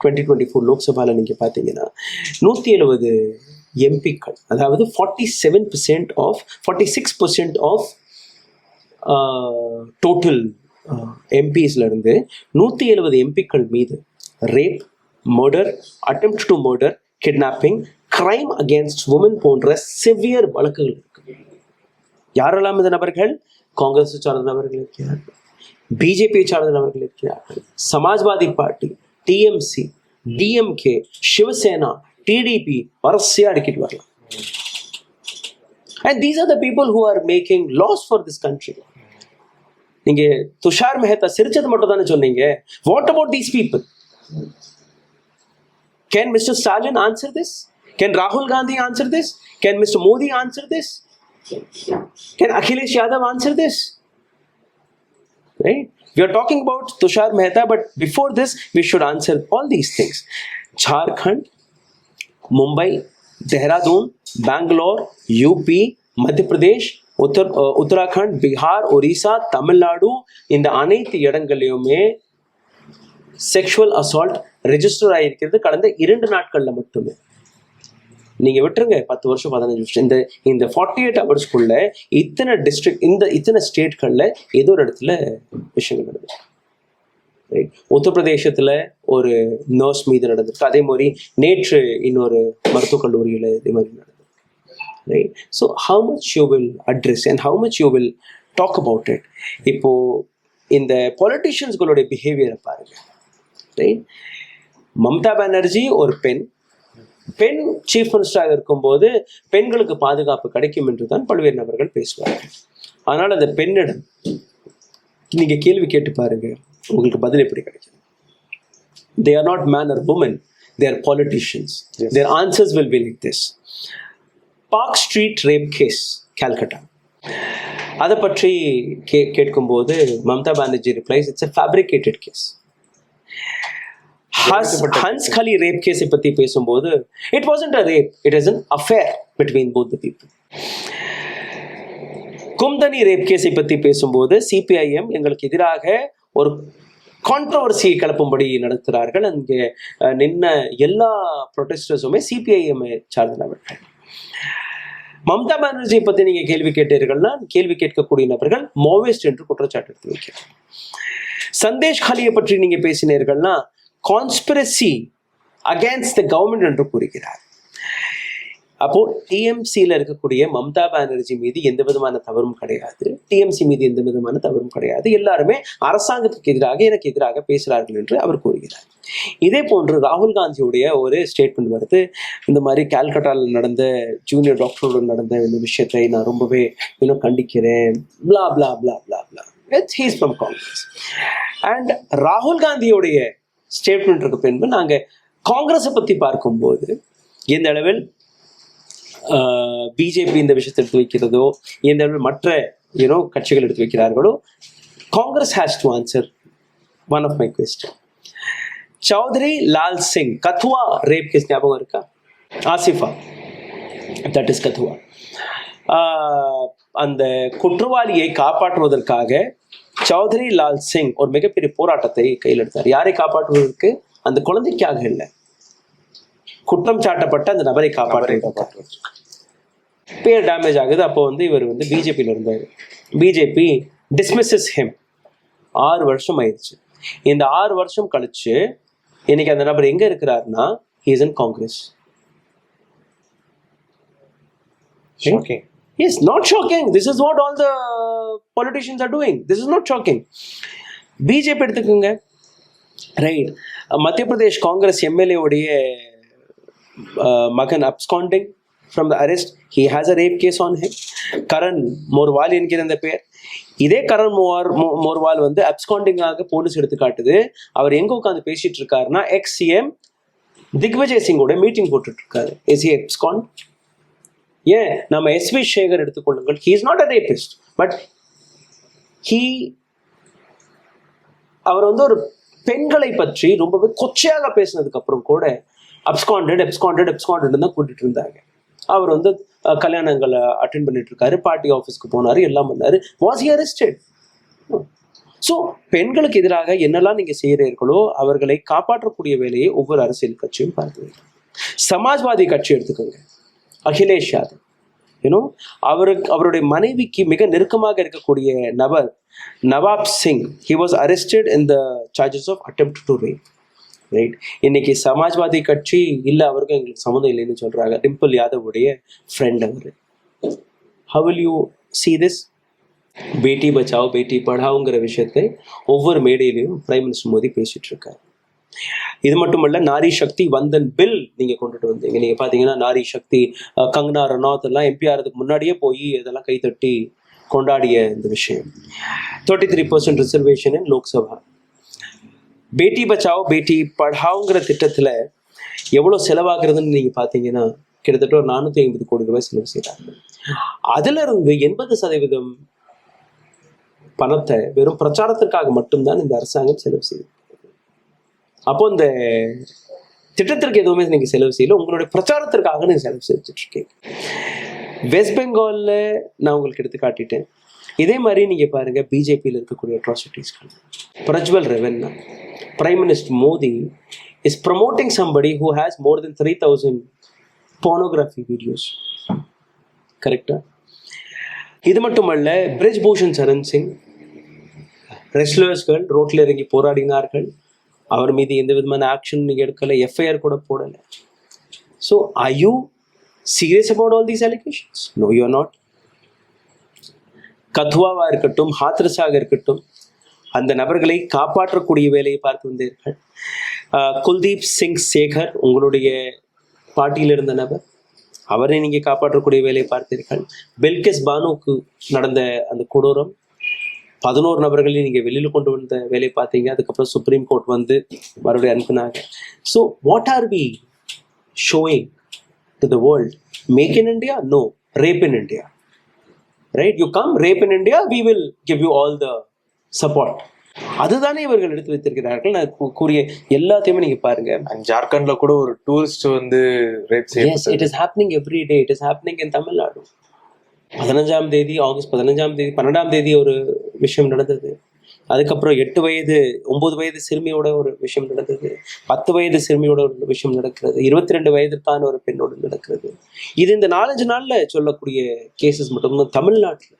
2024 லோக்சபாவில் நீங்கள் பார்த்தீங்கன்னா 170 எம்பிக்கள், அதாவது 46% ஆஃப் டோட்டல் எம்பிஸ்லேருந்து 170 எம்பிக்கள் மீது rape, murder, attempt to murder, kidnapping, crime against women போன்ற சிவியர் வழக்குகள் இருக்கு. யாரெல்லாம் இந்த நபர்கள்? காங்கிரஸ் சார்ந்த நபர்கள் இருக்கிறார்கள், பிஜேபியை சார்ந்த நபர்கள் இருக்கிறார்கள், Samajwadi party, TMC, DMK, Shiv Sena, TDP வரிசையா அடிக்கிட்டு வரலாம். And these are the people who are making laws for this country. நீங்க துஷார் மெஹ்தா சிரிச்சது மட்டும் தானே சொன்னீங்க. What about these people? Can Mr. Stalin answer this? Can Rahul Gandhi answer this? Can Mr. Modi answer this? Can Akhilesh Yadav answer this? Right? We are talking about Tushar Mehta, but before this, we should answer all these things. Jharkhand, Mumbai, Dehradun, Bangalore, UP, Madhya Pradesh, Uttarakhand, Bihar, Orissa, Tamil Nadu, இந்த அனைத்து இடங்களிலுமே sexual assault register ஆகியிருக்கிறது கடந்த 2 நாட்கள்ல மட்டுமே. நீங்க விட்டுருங்க 10 வருஷம் 15 வருஷம், இந்த 48 ஹவர்ஸ்க்குள்ள இத்தனை டிஸ்ட்ரிக்ட், இத்தனை ஸ்டேட்கள்ல ஏதோ ஒரு இடத்துல விஷயங்கள் நடந்துச்சு. ரைட், உத்தரப்பிரதேசத்துல ஒரு நர்ஸ் மீது நடந்திருக்கு. அதே மாதிரி நேற்று இன்னொரு மருத்துவக் கல்லூரியில இதே மாதிரி நடந்திருக்கு. Right, so how much you will address and how much you will talk about it. இப்போ இந்த பொலிட்டிஷியன்ஸ்களுடைய பிஹேவியரை பாருங்க. ரைட், மம்தா பானர்ஜி ஒரு பெண் சீஃப் மினிஸ்டராக இருக்கும்போது பெண்களுக்கு பாதுகாப்பு கிடைக்கும் என்று தான் பல்வேறு நபர்கள் பேசுவார்கள். ஆனால் அந்த பெண்ணிடம் நீங்க கேள்வி கேட்டு பாருங்க, உங்களுக்கு பதில் எப்படி கிடைக்கும்? They are not man or woman, they are politicians. Yes. Their answers will be like this. Park Street rape case, Calcutta. அதை பற்றி கேட்கும்போது Mamata Banerjee replies, it's a fabricated case. Hans கலி ரேப் கேஸை பற்றி பேசும்போது it wasn't a rape, it is an affair between both the people. Kamduni rape கேஸை பற்றி பேசும்போது சிபிஐஎம் எங்களுக்கு எதிராக ஒரு கான்ட்ரவர்சியை கிளப்பும்படி நடத்துகிறார்கள். அங்கே நின்ன எல்லா ப்ரொடெஸ்டர்ஸுமே சிபிஐஎம் சார்ந்தவர்கள். மம்தா பானர்ஜியை பற்றி நீங்கள் கேள்வி கேட்டீர்கள்னா கேள்வி கேட்கக்கூடிய நபர்கள் மாவோயிஸ்ட் என்று குற்றச்சாட்டு எடுத்து வைக்கிறார். சந்தேஷ் காலியை பற்றி நீங்க பேசினீர்கள்னா கான்ஸ்பிரசி அகேன்ஸ்ட் த கவர்மெண்ட் என்று கூறுகிறார். அப்போ டிஎம்சியில் இருக்கக்கூடிய மம்தா பானர்ஜி மீது எந்த விதமான தவறும் கிடையாது, டிஎம்சி மீது எந்த விதமான தவறும் கிடையாது, எல்லாருமே அரசாங்கத்துக்கு எதிராக எனக்கு எதிராக பேசுகிறார்கள் என்று அவர் கூறுகிறார். இதே போன்று ராகுல் காந்தியுடைய ஒரு ஸ்டேட்மெண்ட் வருது, இந்த மாதிரி கால்கட்டாவில் நடந்த ஜூனியர் டாக்டரோடு நடந்த இந்த விஷயத்தை நான் ரொம்பவே கண்டிக்கிறேன், பிளா பிளா பிளா பிளா பிளா. He is from Congress. And ராகுல் காந்தியுடைய ஸ்டேட்மெண்ட் இருக்கு பின்பு நாங்கள் காங்கிரஸை பற்றி பார்க்கும்போது எந்த அளவில் பிஜேபி இந்த விஷயத்தை எடுத்து வைக்கிறதோ, எந்த மற்ற கட்சிகள் எடுத்து வைக்கிறார்களோ, Congress has to answer one of my question. Chaudhary Lal Singh Kathua rape case ஞாபகம் இருக்கா? Asifa, that is Kathua. அந்த குற்றவாளியை காப்பாற்றுவதற்காக சௌத்ரி லால் சிங் ஒரு மிகப்பெரிய போராட்டத்தை கையில் எடுத்தார். யாரை காப்பாற்றுவதற்கு? அந்த குழந்தைக்காக இல்லை, குற்றம் சாட்டப்பட்ட அந்த நபரை காப்பாற்ற. பேர் டேமேஜ் ஆகுது. அப்போ இவர் பிஜேபியில் இருந்தார். BJP டிஸ்மிஸஸ் him. 6 வருஷம் ஆயிடுச்சு. இந்த 6 வருஷம் கழிச்சு இன்னைக்கு அந்த நபர் எங்க இருக்கிறார்னா, he is in Congress. Shocking. Yes, not shocking. This is what all the politicians are doing. This is not shocking. BJP எடுத்துக்கோங்க, ரைட். மத்திய பிரதேஷ் காங்கிரஸ் எம்எல்ஏ உடைய மகன் absconding from the arrest. He has a rape case on him. Karan மோர்வால் என்கிற அந்த பேர். இதே Karan மோர்வால் absconding ஆக police எடுத்து காட்டுது. அவர் எங்க உட்காந்து பேசிட்டு இருக்காருன்னா, எக்ஸ் சிஎம் திக்விஜய் சிங்கோட மீட்டிங் போட்டுட்டு இருக்காரு. Is he abscond? ஏன் நம்ம எஸ்வி சேகர் எடுத்துக்கொள்ளுங்கள். he is not a rapist, but அவர் ஒரு பெண்களை பற்றி ரொம்பவே கொச்சையாக பேசினதுக்கு அப்புறம் கூட absconded தான் கூட்டிட்டு இருந்தாங்க. அவர் கல்யாணங்களை அட்டென்ட் பண்ணிட்டு இருக்காரு, பார்ட்டி ஆஃபீஸ்க்கு போனாரு, எல்லாம் பண்ணாரு. Was he arrested? ஸோ பெண்களுக்கு எதிராக என்னெல்லாம் நீங்க செய்கிறீர்களோ அவர்களை காப்பாற்றக்கூடிய வேலையை ஒவ்வொரு அரசியல் கட்சியும் பார்த்து. சமாஜ்வாதி கட்சி எடுத்துக்கோங்க, அகிலேஷ் யாதவ். அவருடைய மனைவிக்கு மிக நெருக்கமாக இருக்கக்கூடிய நபர் நவாப் Singh, he was arrested in the charges of attempt to rape. Right. இன்னைக்கு சமாஜ்வாதி கட்சி இல்லை, அவருக்கும் எங்களுக்கு சம்மந்தம் இல்லைன்னு சொல்றாங்க. டிம்பிள் யாதவுடைய ஃப்ரெண்ட் அவர். how will you see this? Beti Bachao பேட்டி படாவோங்கிற விஷயத்தை ஒவ்வொரு மேடையிலையும் பிரைம் மினிஸ்டர் மோடி பேசிட்டு இருக்காரு. இது மட்டுமல்ல, நாரி சக்தி வந்தன் பில் நீங்க கொண்டுட்டு வந்தீங்க. நீங்க பாத்தீங்கன்னா நாரி சக்தி, கங்கனா ரனாவத் எல்லாம் எம்பி ஆகிறதுக்கு முன்னாடியே போய் இதெல்லாம் கைத்தட்டி கொண்டாடிய இந்த விஷயம். 33% ரிசர்வேஷன் இன் லோக்சபா. பேட்டி பச்சாவோ பேட்டி படாவோங்கிற திட்டத்துல எவ்வளவு செலவாகிறதுன்னு நீங்க பாத்தீங்கன்னா கிட்டத்தட்ட ஒரு 450 கோடி ரூபாய் செலவு செய்யறாங்க. அதுல இருந்து 80% பணத்தை வெறும் பிரச்சாரத்திற்காக மட்டும்தான் இந்த அரசாங்கம் செலவு செய்யுது. அப்போ இந்த திட்டத்திற்கு எதுவுமே நீங்க செலவு செய்யல, உங்களுடைய பிரச்சாரத்திற்காக நீங்க செலவு செஞ்சுட்டு இருக்கீங்க. வெஸ்ட் பெங்கால்ல நான் உங்களுக்கு எடுத்து காட்டிட்டேன். இதே மாதிரி நீங்க பாருங்க, பிஜேபியில் இருக்கக்கூடிய atrocities. Prajwal Revanna, prime minister Modi is promoting somebody who has more than 3000 pornography videos. கரெக்டா? இது மட்டுமல்ல, பிரிஜ் பூஷன் சரண் சிங், ரெஸ்லர்ஸ்கள் ரோட்ல இறங்கி போராடினார்கள். அவர் மீது எந்த விதமான ஆக்ஷன் நீங்க எடுக்கல, எஃப்ஐஆர் கூட போடல. So are you serious about all these allegations? No, you are not. கத்வாவா இருக்கட்டும், ஹாத்ரஸாக இருக்கட்டும், அந்த நபர்களை காப்பாற்றக்கூடிய வேலையை பார்த்து வந்தீர்கள். குல்தீப் சிங் சேகர் உங்களுடைய பார்ட்டியில் இருந்த நபர், அவரை நீங்க காப்பாற்றக்கூடிய வேலையை பார்த்தீர்கள். பில்கிஸ் பானுக்கு நடந்த அந்த கொடூரம், 11 நபர்களையும் நீங்க வெளியில கொண்டு வந்த வேலையை பார்த்தீங்க. அதுக்கப்புறம் சுப்ரீம் கோர்ட் மறுபடியும் அனுப்பினாங்க. So what are we showing to the world? Make in India? No, rape in India. Right? You come, rape in India, we will give you all the support. அதுதானே இவர்கள் எடுத்து வைத்திருக்கிறார்கள். நான் கூறிய எல்லாத்தையுமே நீங்க பாருங்க. ஜார்க்கண்ட்ல கூட ஒரு டூரிஸ்ட் ரேப் செய்யப்பட்டது. Yes, it is happening every day. It is happening in Tamil Nadu. 15ஆம் தேதி, ஆகஸ்ட் 15ஆம் தேதி, 12ஆம் தேதி ஒரு விஷயம் நடந்தது. அதுக்கப்புறம் 9 வயது சிறுமியோட ஒரு விஷயம் நடந்தது. 10 வயது சிறுமியோட ஒரு விஷயம் நடக்கிறது. 22 வயதிற்கான ஒரு பெண்ணோடு நடக்கிறது. இது இந்த 4-5 நாள்ல சொல்லக்கூடிய கேசஸ் மட்டும்தான். தமிழ்நாட்டில்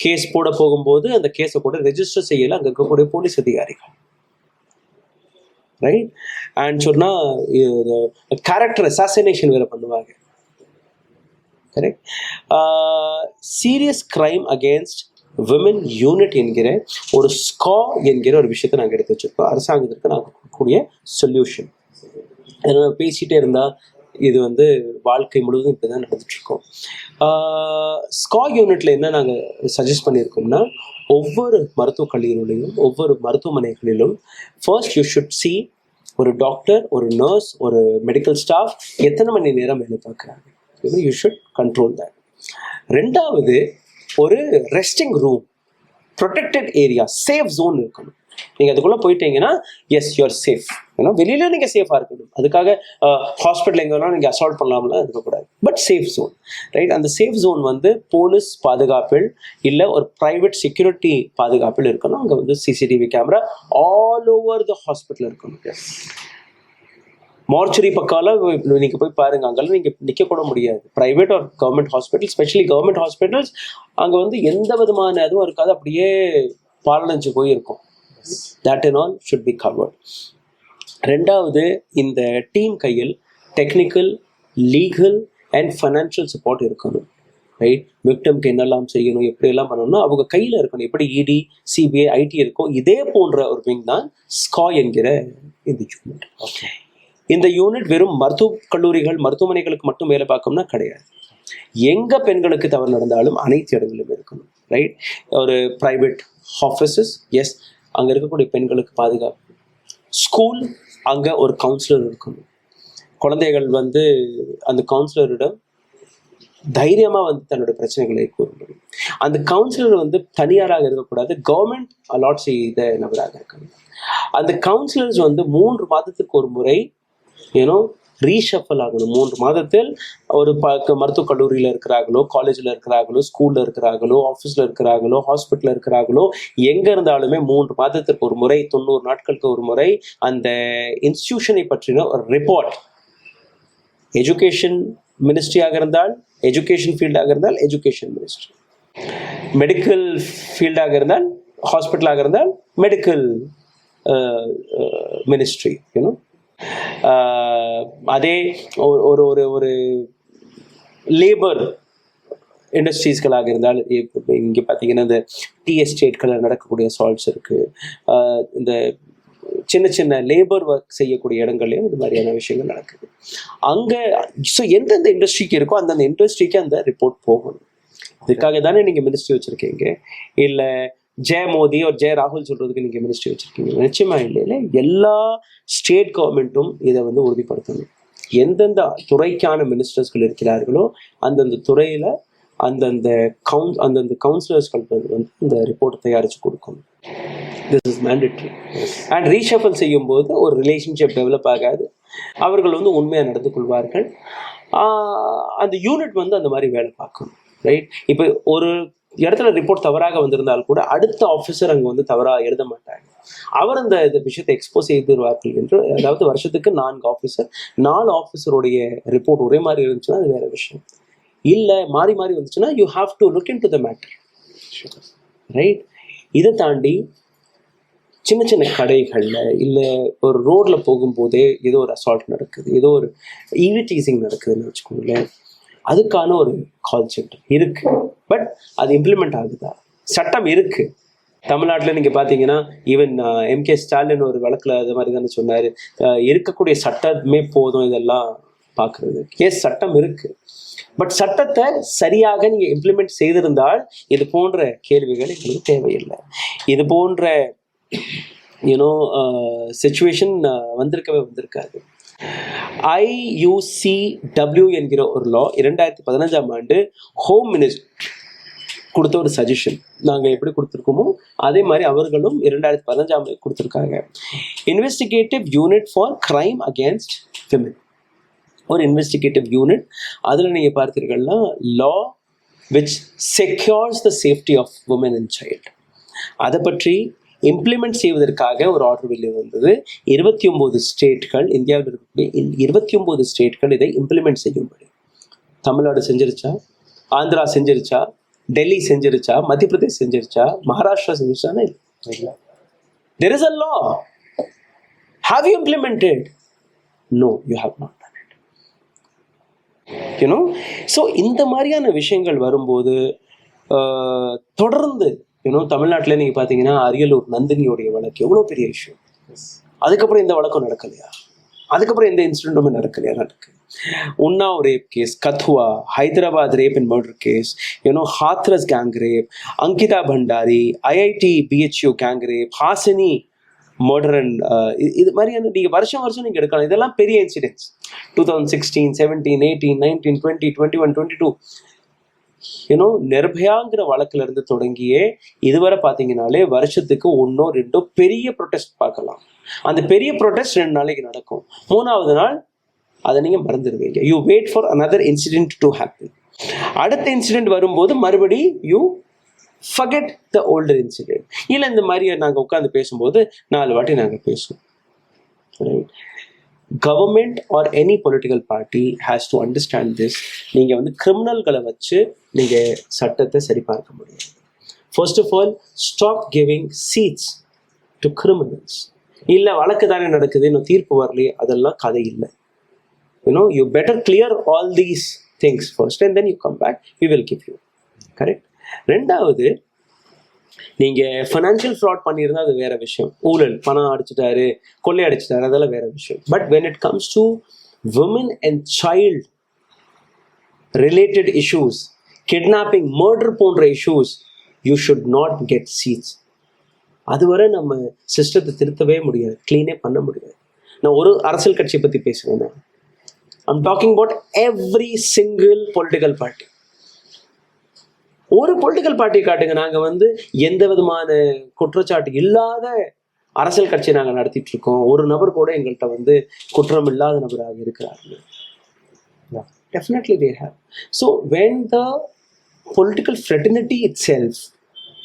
கேஸ் போட போகும்போது அந்த கேஸை கூட ரெஜிஸ்டர் செய்யல அங்க இருக்கக்கூடிய போலீஸ் அதிகாரிகள். ரைட்? அண்ட் சொன்னா கேரக்டர் அசாசினேஷன் வேற பண்ணுவாங்க. Correct? Serious crime against women unit என்கிற ஒரு ஸ்கா என்கிற ஒரு விஷயத்தை நாங்கள் எடுத்து வச்சிருக்கோம். அரசாங்கத்திற்கு நாங்கள் கூடிய சொல்யூஷன் பேசிட்டே இருந்தா இது வாழ்க்கை முழுவதும் இப்படிதான் நடந்துட்டு இருக்கோம். ஸ்கா யூனிட்ல என்ன நாங்கள் சஜஸ்ட் பண்ணியிருக்கோம்னா, ஒவ்வொரு மருத்துவக் கல்லூரியிலும் ஒவ்வொரு மருத்துவமனைகளிலும் ஃபர்ஸ்ட் யூ ஷுட் சி ஒரு டாக்டர், ஒரு நர்ஸ், ஒரு மெடிக்கல் ஸ்டாஃப் எத்தனை மணி நேரம் வேலை பார்க்குறாங்க. You should control that. ரெண்டாவது, ஒரு resting room, protected area, safe zone இருக்கணும். நீங்கள் அதுக்குள்ளே போயிட்டீங்கன்னா எஸ் யூஆர் சேஃப். ஏன்னா வெளியில நீங்கள் சேஃபாக இருக்கணும். அதுக்காக ஹாஸ்பிட்டல் எங்கே வேணாலும் நீங்கள் அசால்ட் பண்ணலாம்லாம் இருக்கக்கூடாது. But safe zone, right? அந்த சேஃப் ஜோன் வந்து போலீஸ் பாதுகாப்பில் இல்லை ஒரு ப்ரைவேட் செக்யூரிட்டி பாதுகாப்பில் இருக்கணும். அங்கே வந்து CCTV camera all over the hospital இருக்கணும். மார்ச்சரி பக்கால நீங்கள் போய் பாருங்க, அங்கெல்லாம் நீங்கள் நிற்கக்கூட முடியாது. Private or government hospital, specially government hospitals, அங்கே வந்து எந்த விதமான இதுவும் இருக்காது, அப்படியே பாலடைஞ்சு போயிருக்கும். That and all should be covered. ரெண்டாவது, இந்த டீம் கையில் technical, legal and financial support இருக்கணும், ரைட்? விக்டம்க்கு என்னெல்லாம் செய்யணும், எப்படியெல்லாம் பண்ணணும்னா அவங்க கையில் இருக்கணும். எப்படி இடி, சிபிஐ, ஐடி இருக்கோ இதே போன்ற ஒரு விங் தான் ஸ்காய் என்கிற இந்த யூனிட். ஓகே, இந்த யூனிட் வெறும் கல்லூரிகள், மருத்துவமனைகளுக்கு மட்டும் வேலை பார்க்கணும்னா கிடையாது. எங்கே பெண்களுக்கு தவறு நடந்தாலும் அனைத்து இடங்களிலும் இருக்கணும், ரைட்? ஒரு ப்ரைவேட் ஆஃபீஸஸ், எஸ், அங்கே இருக்கக்கூடிய பெண்களுக்கு பாதுகாப்பு. ஸ்கூல், அங்கே ஒரு கவுன்சிலர் இருக்கணும். குழந்தைகள் வந்து அந்த கவுன்சிலரிடம் தைரியமாக வந்து தன்னோட பிரச்சனைகளை கூறணும். அந்த கவுன்சிலர் வந்து தனியாராக இருக்கக்கூடாது, கவர்மெண்ட் அலாட் செய்த நபராக இருக்கணும். அந்த கவுன்சிலர்ஸ் வந்து 3 மாதத்துக்கு ஒரு முறை ரீஷஃபல் ஆகணும். 3 மாதத்தில் ஒரு மருத்துவக் கல்லூரியில் இருக்கிறாங்களோ, காலேஜில் இருக்கிறாங்களோ, ஸ்கூலில் இருக்கிறாங்களோ, ஆஃபீஸில் இருக்கிறாங்களோ, ஹாஸ்பிட்டலில் இருக்கிறாங்களோ, எங்கே இருந்தாலுமே 3 மாதத்திற்கு ஒரு முறை, 90 நாட்களுக்கு ஒரு முறை அந்த இன்ஸ்டிடியூஷனை பற்றின ஒரு ரிப்போர்ட், எஜுகேஷன் மினிஸ்ட்ரியாக இருந்தால் எஜுகேஷன் ஃபீல்டாக இருந்தால் எஜுகேஷன் மினிஸ்ட்ரி, மெடிக்கல் ஃபீல்டாக இருந்தால் ஹாஸ்பிட்டலாக இருந்தால் மெடிக்கல் மினிஸ்ட்ரி, அதே ஒரு ஒரு ஒரு லேபர் இண்டஸ்ட்ரீஸ்களாக இருந்தால் இங்கே பார்த்தீங்கன்னா இந்த டீ எஸ்டேட்களில் நடக்கக்கூடிய அசால்ட்ஸ் இருக்குது. இந்த சின்ன சின்ன லேபர் ஒர்க் செய்யக்கூடிய இடங்கள்லையும் இந்த மாதிரியான விஷயங்கள் நடக்குது. அங்கே ஸோ எந்தெந்த இண்டஸ்ட்ரிக்கு இருக்கோ அந்தந்த இண்டஸ்ட்ரிக்கு அந்த ரிப்போர்ட் போகணும். இதுக்காக தானே நீங்கள் மினிஸ்ட்ரி வச்சுருக்கீங்க, இல்லை ஜெய மோடி ஒரு ஜெய ராகுல் சொல்றதுக்கு நீங்க மினிஸ்ட்ரி வச்சிருக்கீங்க? நிச்சயமா இல்லை. எல்லா ஸ்டேட் கவர்மெண்ட்டும் இதை வந்து உறுதிப்படுத்தணும். எந்தெந்த துறைக்கான மினிஸ்டர்ஸ்கள் இருக்கிறார்களோ அந்தந்த துறையில அந்தந்த கவுன்சிலர்ஸ்கள் வந்து இந்த ரிப்போர்ட் தயாரித்து கொடுக்கணும். This is mandatory. அண்ட் ரீஷஃபல் செய்யும் போது ஒரு ரிலேஷன்ஷிப் டெவலப் ஆகாது. அவர்கள் வந்து உண்மையாக நடந்து கொள்வார்கள். அந்த யூனிட் வந்து அந்த மாதிரி வேலை பார்க்கணும், ரைட்? இப்போ ஒரு இடத்துல ரிப்போர்ட் தவறாக வந்திருந்தால் கூட அடுத்த ஆஃபீஸர் அங்கே வந்து தவறாக எழுத மாட்டாங்க. அவர் அந்த விஷயத்தை எக்ஸ்போஸ் செய்திருவார்கள் என்று. அதாவது வருஷத்துக்கு 4 ஆஃபீஸர், 4 ஆஃபீஸருடைய ரிப்போர்ட் ஒரே மாதிரி இருந்துச்சுன்னா அது வேற விஷயம். இல்லை மாறி மாறி வந்துச்சுன்னா you have to look in to the matter, right? இதை தாண்டி சின்ன சின்ன கடைகளில் இல்லை ஒரு ரோடில் போகும்போதே ஏதோ ஒரு அசால்ட் நடக்குது, ஏதோ ஒரு ஈவிடீசிங் நடக்குதுன்னு வச்சுக்கோங்களேன், அதுக்கான ஒரு கால் சென்டர் இருக்கு. பட் அது இம்ப்ளிமெண்ட் ஆகுதா? சட்டம் இருக்கு. தமிழ்நாட்டில் நீங்கள் பார்த்தீங்கன்னா ஈவன் MK ஸ்டாலின் ஒரு வழக்கில் அது மாதிரி தானே சொன்னார், இருக்கக்கூடிய சட்டமே போதும் இதெல்லாம் பார்க்குறது. எஸ், சட்டம் இருக்கு. பட் சட்டத்தை சரியாக நீங்கள் இம்ப்ளிமெண்ட் செய்திருந்தால் இது போன்ற கேள்விகள் எங்களுக்கு தேவையில்லை. இது போன்ற சிச்சுவேஷன் வந்திருக்காது. IUCW என்கிற ஒரு லா 2015ஆம் ஆண்டு ஹோம் மினிஸ்டர் கொடுத்த ஒரு சஜஷன். நாங்கள் எப்படி கொடுத்துருக்கோமோ அதே மாதிரி அவர்களும் 2015ஆம் ஆண்டு கொடுத்துருக்காங்க. Investigative unit for crime against women, ஒரு இன்வெஸ்டிகேட்டிவ் யூனிட். அதில் நீங்கள் பார்த்தீர்கள்னா law which secures the safety of woman and child, அதை பற்றி இம்ப்ளிமெண்ட் செய்வதற்காக ஒரு ஆர்டர் வெளியே வந்தது. 29 ஸ்டேட்கள், இந்தியாவில் இருக்கக்கூடிய 29 ஸ்டேட்கள் இதை இம்ப்ளிமெண்ட் செய்யும்படி. தமிழ்நாடு செஞ்சிருச்சா? ஆந்திரா செஞ்சிருச்சா? டெல்லி செஞ்சிருச்சா? மத்திய பிரதேஷ் செஞ்சிருச்சா? மகாராஷ்டிரா செஞ்சிருச்சானே இல்லை. There is a law. Have you implemented? No, you have not done it. So இந்த மாதிரியான விஷயங்கள் வரும்போது தொடர்ந்து தமிழ்நாட்டில் நீங்கள் பார்த்தீங்கன்னா அரியலூர் நந்தினியோடைய வழக்கு எவ்வளோ பெரிய இஷ்யூ. அதுக்கப்புறம் இந்த வழக்கம் நடக்கலையா? அதுக்கப்புறம் எந்த இன்சிடென்ட்டுமே நடக்கலையா? நடக்கு. Unnao rape case, Kathua, Hyderabad rape and murder case, Hathras gang rape, Ankita Bhandari, IIT BHU gang rape, Hasini murder and இது மாதிரியான நீங்கள் வருஷம் நீங்கள் எடுக்கலாம். இதெல்லாம் பெரிய இன்சிடென்ட்ஸ். 2016, 17, 18, 19, 20, 21, 22 நிர்பயாங்கிற வழக்குல இருந்து தொடங்கியே இதுவரை பார்த்தீங்கன்னாலே வருஷத்துக்கு 1-2 பெரிய ப்ரொடெஸ்ட் பார்க்கலாம். அந்த பெரிய ப்ரொடெஸ்ட் 2 நாளைக்கு நடக்கும். 3வது நாள் அதை நீங்கள் மறந்துடுவீங்க. You wait for another incident to happen. அடுத்த இன்சிடென்ட் வரும்போது மறுபடி you forget the older incident. இல்லை இந்த மாதிரி நாங்கள் உட்காந்து பேசும்போது 4 வாட்டி நாங்கள் பேசுவோம். Government or any political party has to understand this. நீங்கள் கிரிமினல்களை வச்சு நீங்கள் சட்டத்தை சரி பார்க்க முடியும். First of all stop giving seats to criminals. இல்லை வழக்கு தானே நடக்குது, இன்னும் தீர்ப்பு வரலையே, அதெல்லாம் கதை இல்லை. You better clear all these things first and then you come back, we will give you. Correct. 2வது, நீங்கள் ஃபைனான்ஷியல் ஃப்ராட் பண்ணியிருந்தா அது வேற விஷயம். ஊழல், பணம் அடிச்சிட்டாரு, கொள்ளை அடிச்சிட்டாரு, அதெல்லாம் வேற விஷயம். But when it comes to women and child related issues, kidnapping, murder போன்ற issues, you should not get seats. அதுவரை நம்ம சிஸ்டத்தை திருத்தவே முடியாது, க்ளீனே பண்ண முடியாது. நான் ஒரு அரசியல் கட்சியை பற்றி பேசுகிறேன். I'm talking about every single political party. ஒரு பொலிட்டிக்கல் பார்ட்டி காட்டுங்க, நாங்கள் எந்த விதமான குற்றச்சாட்டு இல்லாத அரசியல் கட்சியை நாங்கள் நடத்திட்டு இருக்கோம், ஒரு நபர் கூட எங்கள்கிட்ட குற்றம் இல்லாத நபராக இருக்கிறார்கள். Definitely they have. So when the political fraternity itself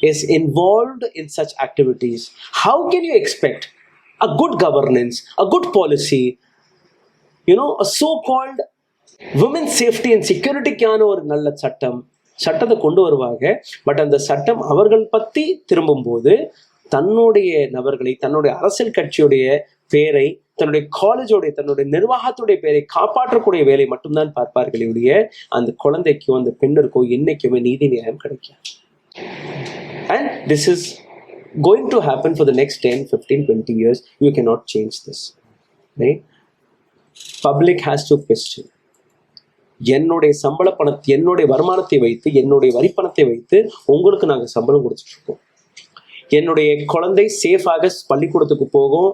is involved in such activities, how can you expect a good governance, a good policy, a so-called women's safety and security-க்கான ஒரு நல்ல சட்டத்தை கொண்டு வருவாங்க. பட் அந்த சட்டம் அவர்கள் பற்றி திரும்பும்போது தன்னுடைய நபர்களை, தன்னுடைய அரசியல் கட்சியுடைய பேரை, தன்னுடைய காலேஜோடைய, தன்னுடைய நிர்வாகத்துடைய பேரை காப்பாற்றக்கூடிய வேலை மட்டும்தான் பார்ப்பார்களுடைய அந்த குழந்தைக்கோ அந்த பெண்ணிற்கோ என்னைக்குமே நீதி நியாயம் கிடைக்கும். And this is going to happen for the next 10, 15, 20 years. You cannot change this. Right? Public has to question. என்னுடைய சம்பள பணத்தை, என்னுடைய வருமானத்தை வைத்து, என்னுடைய வரி பணத்தை வைத்து உங்களுக்கு நாங்கள் சம்பளம் கொடுத்துட்டு இருக்கோம். என்னுடைய குழந்தை சேஃபாக பள்ளிக்கூடத்துக்கு போகும்.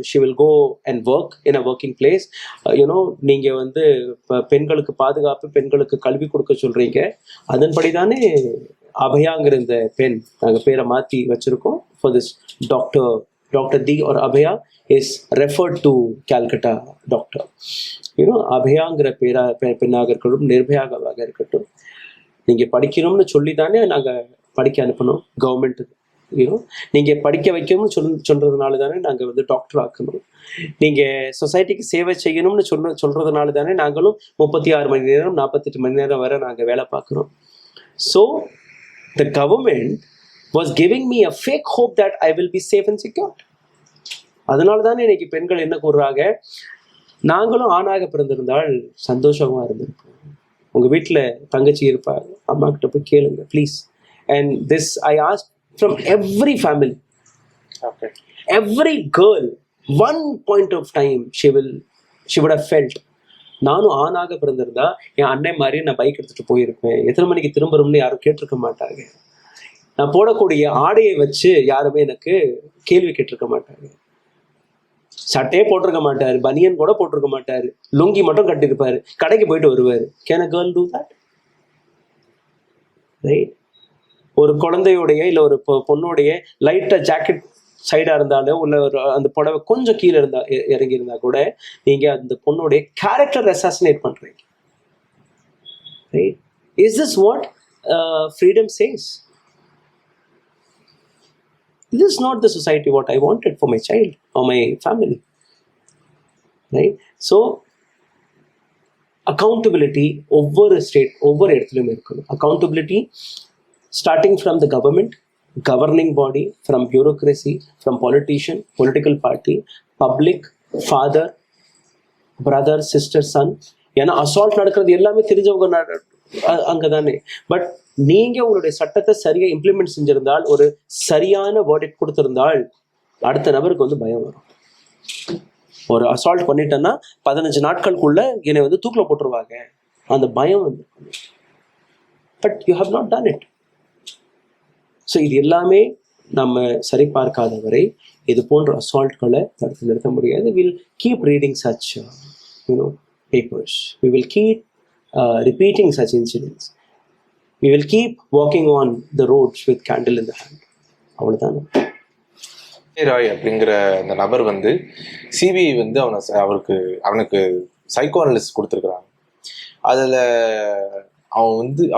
She will go and work in a working place. நீங்கள் பெண்களுக்கு பாதுகாப்பு, பெண்களுக்கு கல்வி கொடுக்க சொல்கிறீங்க. அதன்படி தானே அபயாங்கிற இந்த பெண் நாங்கள் பேரை மாற்றி வச்சுருக்கோம். For this doctor the or Abhaya is referred to Calcutta doctor. அபயாங்கிற பெண்ணாக இருக்கட்டும், நிர்பயாவாக இருக்கட்டும், நீங்கள் படிக்கணும்னு சொல்லி தானே நாங்கள் படிக்க அனுப்பணும். கவர்மெண்ட்டுக்கு நீங்கள் படிக்க வைக்கணும்னு சொல்கிறதுனால தானே நாங்கள் டாக்டர் ஆக்கணும். நீங்கள் சொசைட்டிக்கு சேவை செய்யணும்னு சொல்கிறதுனால தானே நாங்களும் 36 மணி நேரம் 48 மணி நேரம் வரை நாங்கள் வேலை பார்க்குறோம். So the government was giving me a fake hope that I will be safe and secure. அதனால தானே இன்னைக்கு பெண்கள் என்ன கூறுறாங்க, நாங்களும் ஆணாக பிறந்திருந்தால் சந்தோஷமா இருந்திருப்போம். உங்க வீட்டில் தங்கச்சி இருப்பாங்க, அம்மா கிட்ட போய் கேளுங்க please. And this I ask from every family, every girl, one point of time she would have felt, நானும் ஆணாக பிறந்திருந்தா என் அண்ணன் மாதிரி நான் பைக் எடுத்துட்டு போயிருப்பேன், எத்தனை மணிக்கு திரும்புறோம்னு யாரும் கேட்டிருக்க மாட்டாங்க, நான் போடக்கூடிய ஆடையை வச்சு யாருமே எனக்கு கேள்வி கேட்டிருக்க மாட்டாங்க, சட்டையே போட்டிருக்க மாட்டாரு, பனியன் கூட போட்டிருக்க மாட்டாரு, லுங்கி மட்டும் கட்டிருப்பாரு, கடைக்கு போயிட்டு வருவாரு. Can a girl do that? Right? ஒரு குழந்தையோடைய இல்லை ஒரு பொண்ணுடைய லைட்டா ஜாக்கெட் சைடா இருந்தாலும் உள்ள ஒரு அந்த புடவை கொஞ்சம் கீழே இறங்கி இருந்தா கூட நீங்க அந்த பொண்ணுடைய கேரக்டர் அசாசினேட் பண்றீங்க. Right? Is this what freedom says? This is not the society what I wanted for my child or my family. Right? So accountability ஒவ்வொரு ஸ்டேட் ஒவ்வொரு இடத்துலையும் இருக்கணும். accountability starting from the government, governing body, from bureaucracy, from politician, political party, public, father, brother, sister, son. ஏன்னா assault நடக்கிறது எல்லாமே தெரிஞ்சவங்க அங்கதானே. But நீங்க உங்களுடைய சட்டத்தை சரியா இம்ப்ளிமெண்ட் செஞ்சிருந்தால், ஒரு சரியான வேர்டிக்ட் கொடுத்திருந்தால் அடுத்த நபருக்கு பயம் வரும். ஒரு அசால்ட் பண்ணிட்டேன்னா 15 நாட்களுக்குள்ள என்னை தூக்கில போட்டுருவாங்க, அந்த பயம் but you have not done it. So இது எல்லாமே நம்ம சரிபார்க்காத வரை இது போன்ற அசால்ட்களை தடுத்து நிறுத்த முடியாது. Will keep reading such papers, we will keep repeating such incidents, we will keep walking on the roads with candle in the hand. அவ்வளோதான். ராய் அப்படிங்கிற அந்த நபர் வந்து சிபிஐ வந்து அவனுக்கு சைக்கோ அனலிஸ்ட் கொடுத்துருக்குறாங்க. அதில்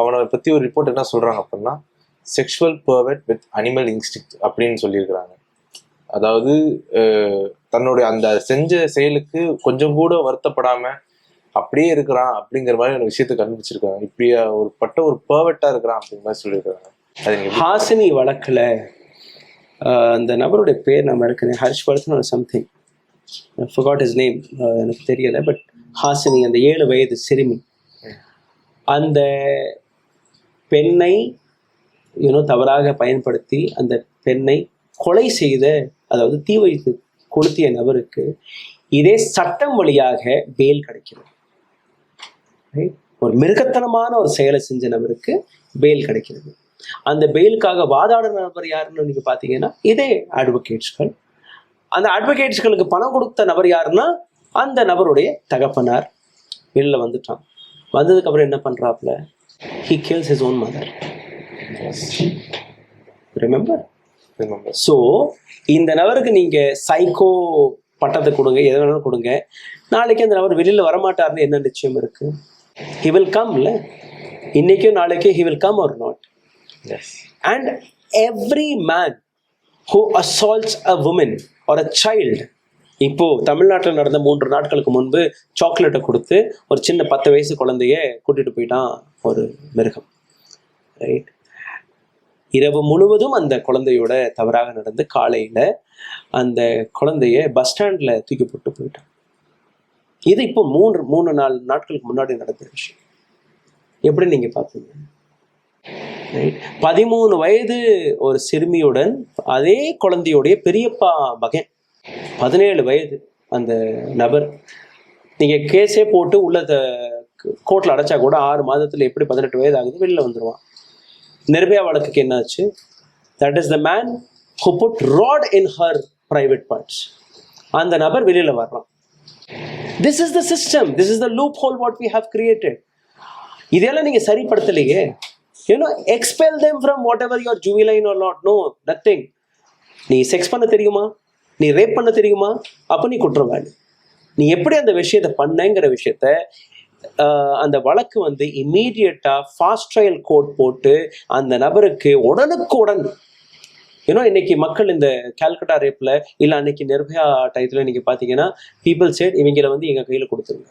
அவனை பற்றி ஒரு ரிப்போர்ட் என்ன சொல்கிறாங்க அப்படின்னா, செக்ஷுவல் பெர்வர்ட் வித் அனிமல் இன்ஸ்டிக்ட் அப்படின்னு சொல்லியிருக்கிறாங்க. அதாவது தன்னுடைய அந்த செஞ்ச செயலுக்கு கொஞ்சம் கூட வருத்தப்படாமல் அப்படியே இருக்கிறான் அப்படிங்கிற மாதிரி ஒரு விஷயத்தை கண்டுபிடிச்சிருக்காங்க. இப்படியா ஒரு பெர்வர்ட்டாக இருக்கிறான் அப்படிங்கிற மாதிரி சொல்லியிருக்காங்க. அது ஹாசினி வழக்கில் அந்த நபருடைய பேர் நம்ம இருக்குது, ஹர்ஷ்வர்தன் ஒரு சம்திங், forgot his name, எனக்கு தெரியலை. பட் ஹாசினி அந்த 7 வயது சிறுமி, அந்த பெண்ணை தவறாக பயன்படுத்தி அந்த பெண்ணை கொலை செய்த, அதாவது தீ வைத்து கொளுத்திய நபருக்கு இதே சட்டம் வழியாக பெயில் கிடைக்கிறது. ஒரு மிருகத்தனமான ஒரு செயலை செஞ்ச நபருக்கு பெயில் கிடைக்கிறது. அந்த பெயிலுக்காக வாதாடுற நபர் யாருன்னு நீங்க பாத்தீங்கன்னா இதே அட்வொகேட்ஸ்கள். அந்த அட்வொகேட்ஸ்களுக்கு பணம் கொடுத்த நபர் யாருன்னா அந்த நபருடைய தகப்பனார். வெளில வந்துட்டான். வந்ததுக்கு அப்புறம் என்ன பண்றாப்ல, he kills his own mother. Remember? So இந்த நபருக்கு நீங்க சைக்கோ பட்டத்தை கொடுங்க, எதை வேணாலும் கொடுங்க, நாளைக்கு அந்த நபர் வெளியில வரமாட்டாருன்னு என்ன நிச்சயம் இருக்கு? he will come, இன்னைக்கோ நாளைக்கோ he will come or not. Yes. And every man who assaults a woman or a child, இப்போ தமிழ்நாட்டில் நடந்த 3 நாட்களுக்கு முன்பு சாக்லேட்டை கொடுத்து ஒரு சின்ன 10 வயசு குழந்தைய கூட்டிட்டு போயிட்டான் ஒரு மிருகம். ரைட், இரவு முழுவதும் அந்த குழந்தையோட தவறாக நடந்து காலையில அந்த குழந்தைய பஸ் ஸ்டாண்ட்ல தூக்கி போட்டு போயிட்டான். இது இப்போ 3-4 நாட்களுக்கு முன்னாடி நடந்த விஷயம். எப்படி நீங்க பார்த்தீங்க? 13 வயது ஒரு சிறுமியுடன் அதே குழந்தையோடைய பெரியப்பா மகன் 17 வயது அந்த நபர். நீங்க கேஸே போட்டு உள்ள கோர்ட்ல அடைச்சா கூட 6 மாதத்துல எப்படி 18 வயது ஆகுது வெளில வந்துருவான். நிர்பயா வழக்குக்கு என்னாச்சு? That is the man who put rod in her private parts. அந்த நபர் வெளியில வர்றான். This is the system, this is the loophole what we have created. இதெல்லாம் நீங்க சரிப்படுத்தலையே. expel them from whatever you are juvenile or not. No, nothing. நீ sex பண்ண தெரியுமா, நீ ரேப் பண்ண தெரியுமா, அப்ப நீ குற்றவாளி. நீ எப்படி அந்த விஷயத்தை பண்ணங்கிற விஷயத்த அந்த வழக்கு வந்து இம்மீடியட்டா ஃபாஸ்ட் ட்ரையல் கோர்ட் போட்டு அந்த நபருக்கு உடனுக்குடன் இன்னைக்கு மக்கள் இந்த கால்கட்டா ரேப்ல இல்ல அன்னைக்கு நிர்பயா டயத்துல நீங்க பாத்தீங்கன்னா பீப்புள் சேட் இவங்களை வந்து எங்க கையில கொடுத்துருங்க,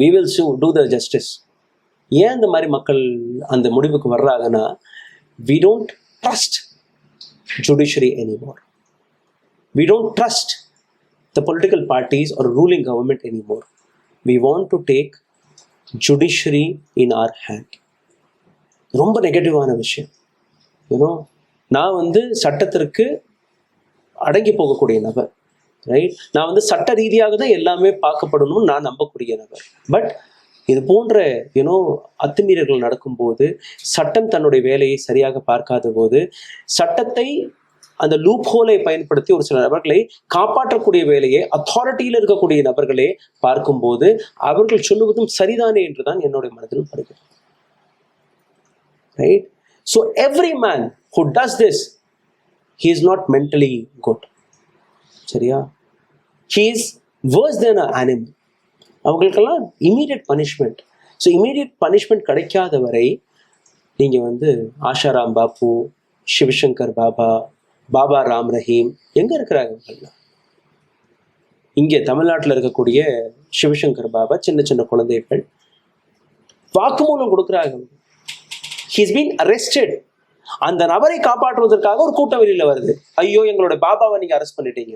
we will do the justice. ஏன் இந்த மாதிரி மக்கள் அந்த முடிவுக்கு வர்றாங்கன்னா, we don't trust judiciary anymore, we don't trust the political parties or ruling government anymore. We want to take judiciary in our hand. ரொம்ப நெகட்டிவான விஷயம். நான் வந்து சட்டத்திற்கு அடங்கி போகக்கூடிய நபர். ரைட், நான் வந்து சட்ட ரீதியாக தான் எல்லாமே பார்க்கப்படணும்னு நான் நம்பக்கூடிய நபர். பட் இது போன்ற அத்துமீறல்கள் நடக்கும்போது, சட்டம் தன்னுடைய வேலையை சரியாக பார்க்காத போது, சட்டத்தை அந்த லூப் ஹோலை பயன்படுத்தி ஒரு சில நபர்களை காப்பாற்றக்கூடிய வேலையை அத்தாரிட்டியில் இருக்கக்கூடிய நபர்களே பார்க்கும்போது அவர்கள் சொல்லுவதும் சரிதானே என்றுதான் என்னுடைய மனதிலும் படுகிறது. Right, so every man who does this, he is not mentally good. சரியா? he is worse than an animal. அவங்களுக்கெல்லாம் immediate punishment. So immediate punishment கிடைக்காத வரை நீங்க வந்து ஆஷாராம் பாபு, சிவசங்கர் பாபா ராம் ரஹீம் எங்க இருக்கிறாங்க? இங்கே தமிழ்நாட்டில் இருக்கக்கூடிய சிவசங்கர் பாபா சின்ன சின்ன குழந்தைகள் வாக்குமூலம் கொடுக்குறாங்க. he's been arrested. அந்த நபரை காப்பாற்றுவதற்காக ஒரு கூட்டம் வெளியில வருது. ஐயோ, எங்களோட பாபாவை நீங்க அரெஸ்ட் பண்ணிட்டீங்க.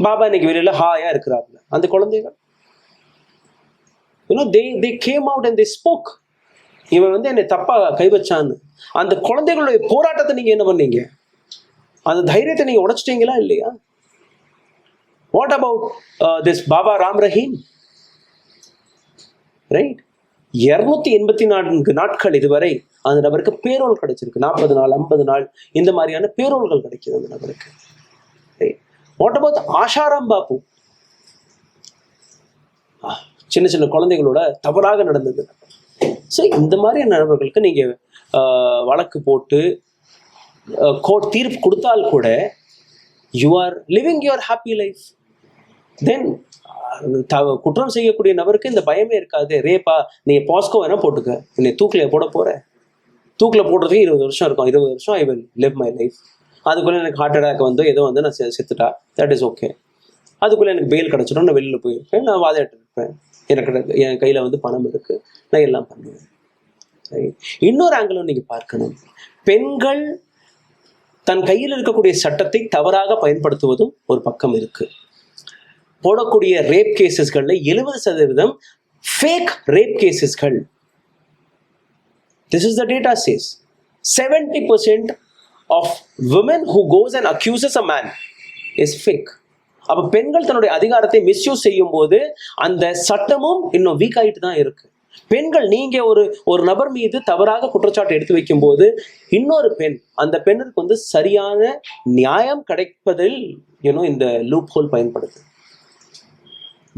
பாபா இன்னைக்கு வெளியில ஹாயா இருக்கிறாங்க. அந்த குழந்தைகள் they came out and they spoke. இவன் வந்து என்னை தப்பா கை வச்சான்னு. அந்த குழந்தைகளுடைய போராட்டத்தை நீங்க என்ன பண்ணீங்க? அந்த தைரியத்தை நீங்க உடைச்சிட்டீங்களா இல்லையா? What about this Baba Ram Rahim? Right, 284 நாட்கள் இதுவரை அந்த நபருக்கு பேரோல் கிடைச்சிருக்கு, 40 நாள் 50 நாள் இந்த மாதிரியான பேரோல்கள் கிடைக்குது அந்த நபருக்கு. What about Asaram Bapu? சின்ன சின்ன குழந்தைகளோட தவறாக நடந்தது. ஸோ இந்த மாதிரியான நபர்களுக்கு நீங்க வழக்கு போட்டு கோர்ட் தீர்ப்பு கொடுத்தால் கூட you are living your happy life. Then குற்றம் செய்யக்கூடிய நபருக்கு இந்த பயமே இருக்காது. ரேப்பா, நீ பாஸ்கோ வேணா போட்டுக்க, என்னை தூக்கில் போட போற, தூக்கில் போடுறதுக்கு 20 வருஷம் இருக்கும், 20 வருஷம் I will live my life. அதுக்குள்ளே எனக்கு ஹார்ட் அட்டாக் வந்து ஏதோ வந்து நான் செத்துட்டா, தட் இஸ் ஓகே. அதுக்குள்ளே எனக்கு பெயில் கிடச்சிடும், நான் வெளியில் போயிருப்பேன், நான் வாதாட்டு இருப்பேன், எனக்கு என் கையில் வந்து பணம் இருக்கு, நான் எல்லாம் பண்ணுவேன். இன்னொரு ஆங்கிளும் நீங்க பார்க்கணும், பெண்கள் தன் கையில் இருக்கக்கூடிய சட்டத்தை தவறாக பயன்படுத்துவதும் ஒரு பக்கம் இருக்கு. போடக்கூடிய ரேப் கேசஸ்கள்ல 70% ஃபேக் ரேப் கேசஸ்கள். This is the data says 70% of women who goes and accuses a man is fake. அப்ப பெண்கள் தன்னுடைய அதிகாரத்தை மிஸ்யூஸ் செய்யும் போது அந்த சட்டமும் இன்னும் வீக் ஆயிட்டு தான் இருக்கு. பெண்கள், நீங்க ஒரு நபர் மீது தவறாக குற்றச்சாட்டு எடுத்து வைக்கும் போது இன்னொரு பெண், அந்த பெண்ணுக்கு வந்து சரியான நியாயம் கிடைப்பதில் இந்த லூப் ஹோல் பயன்படுது.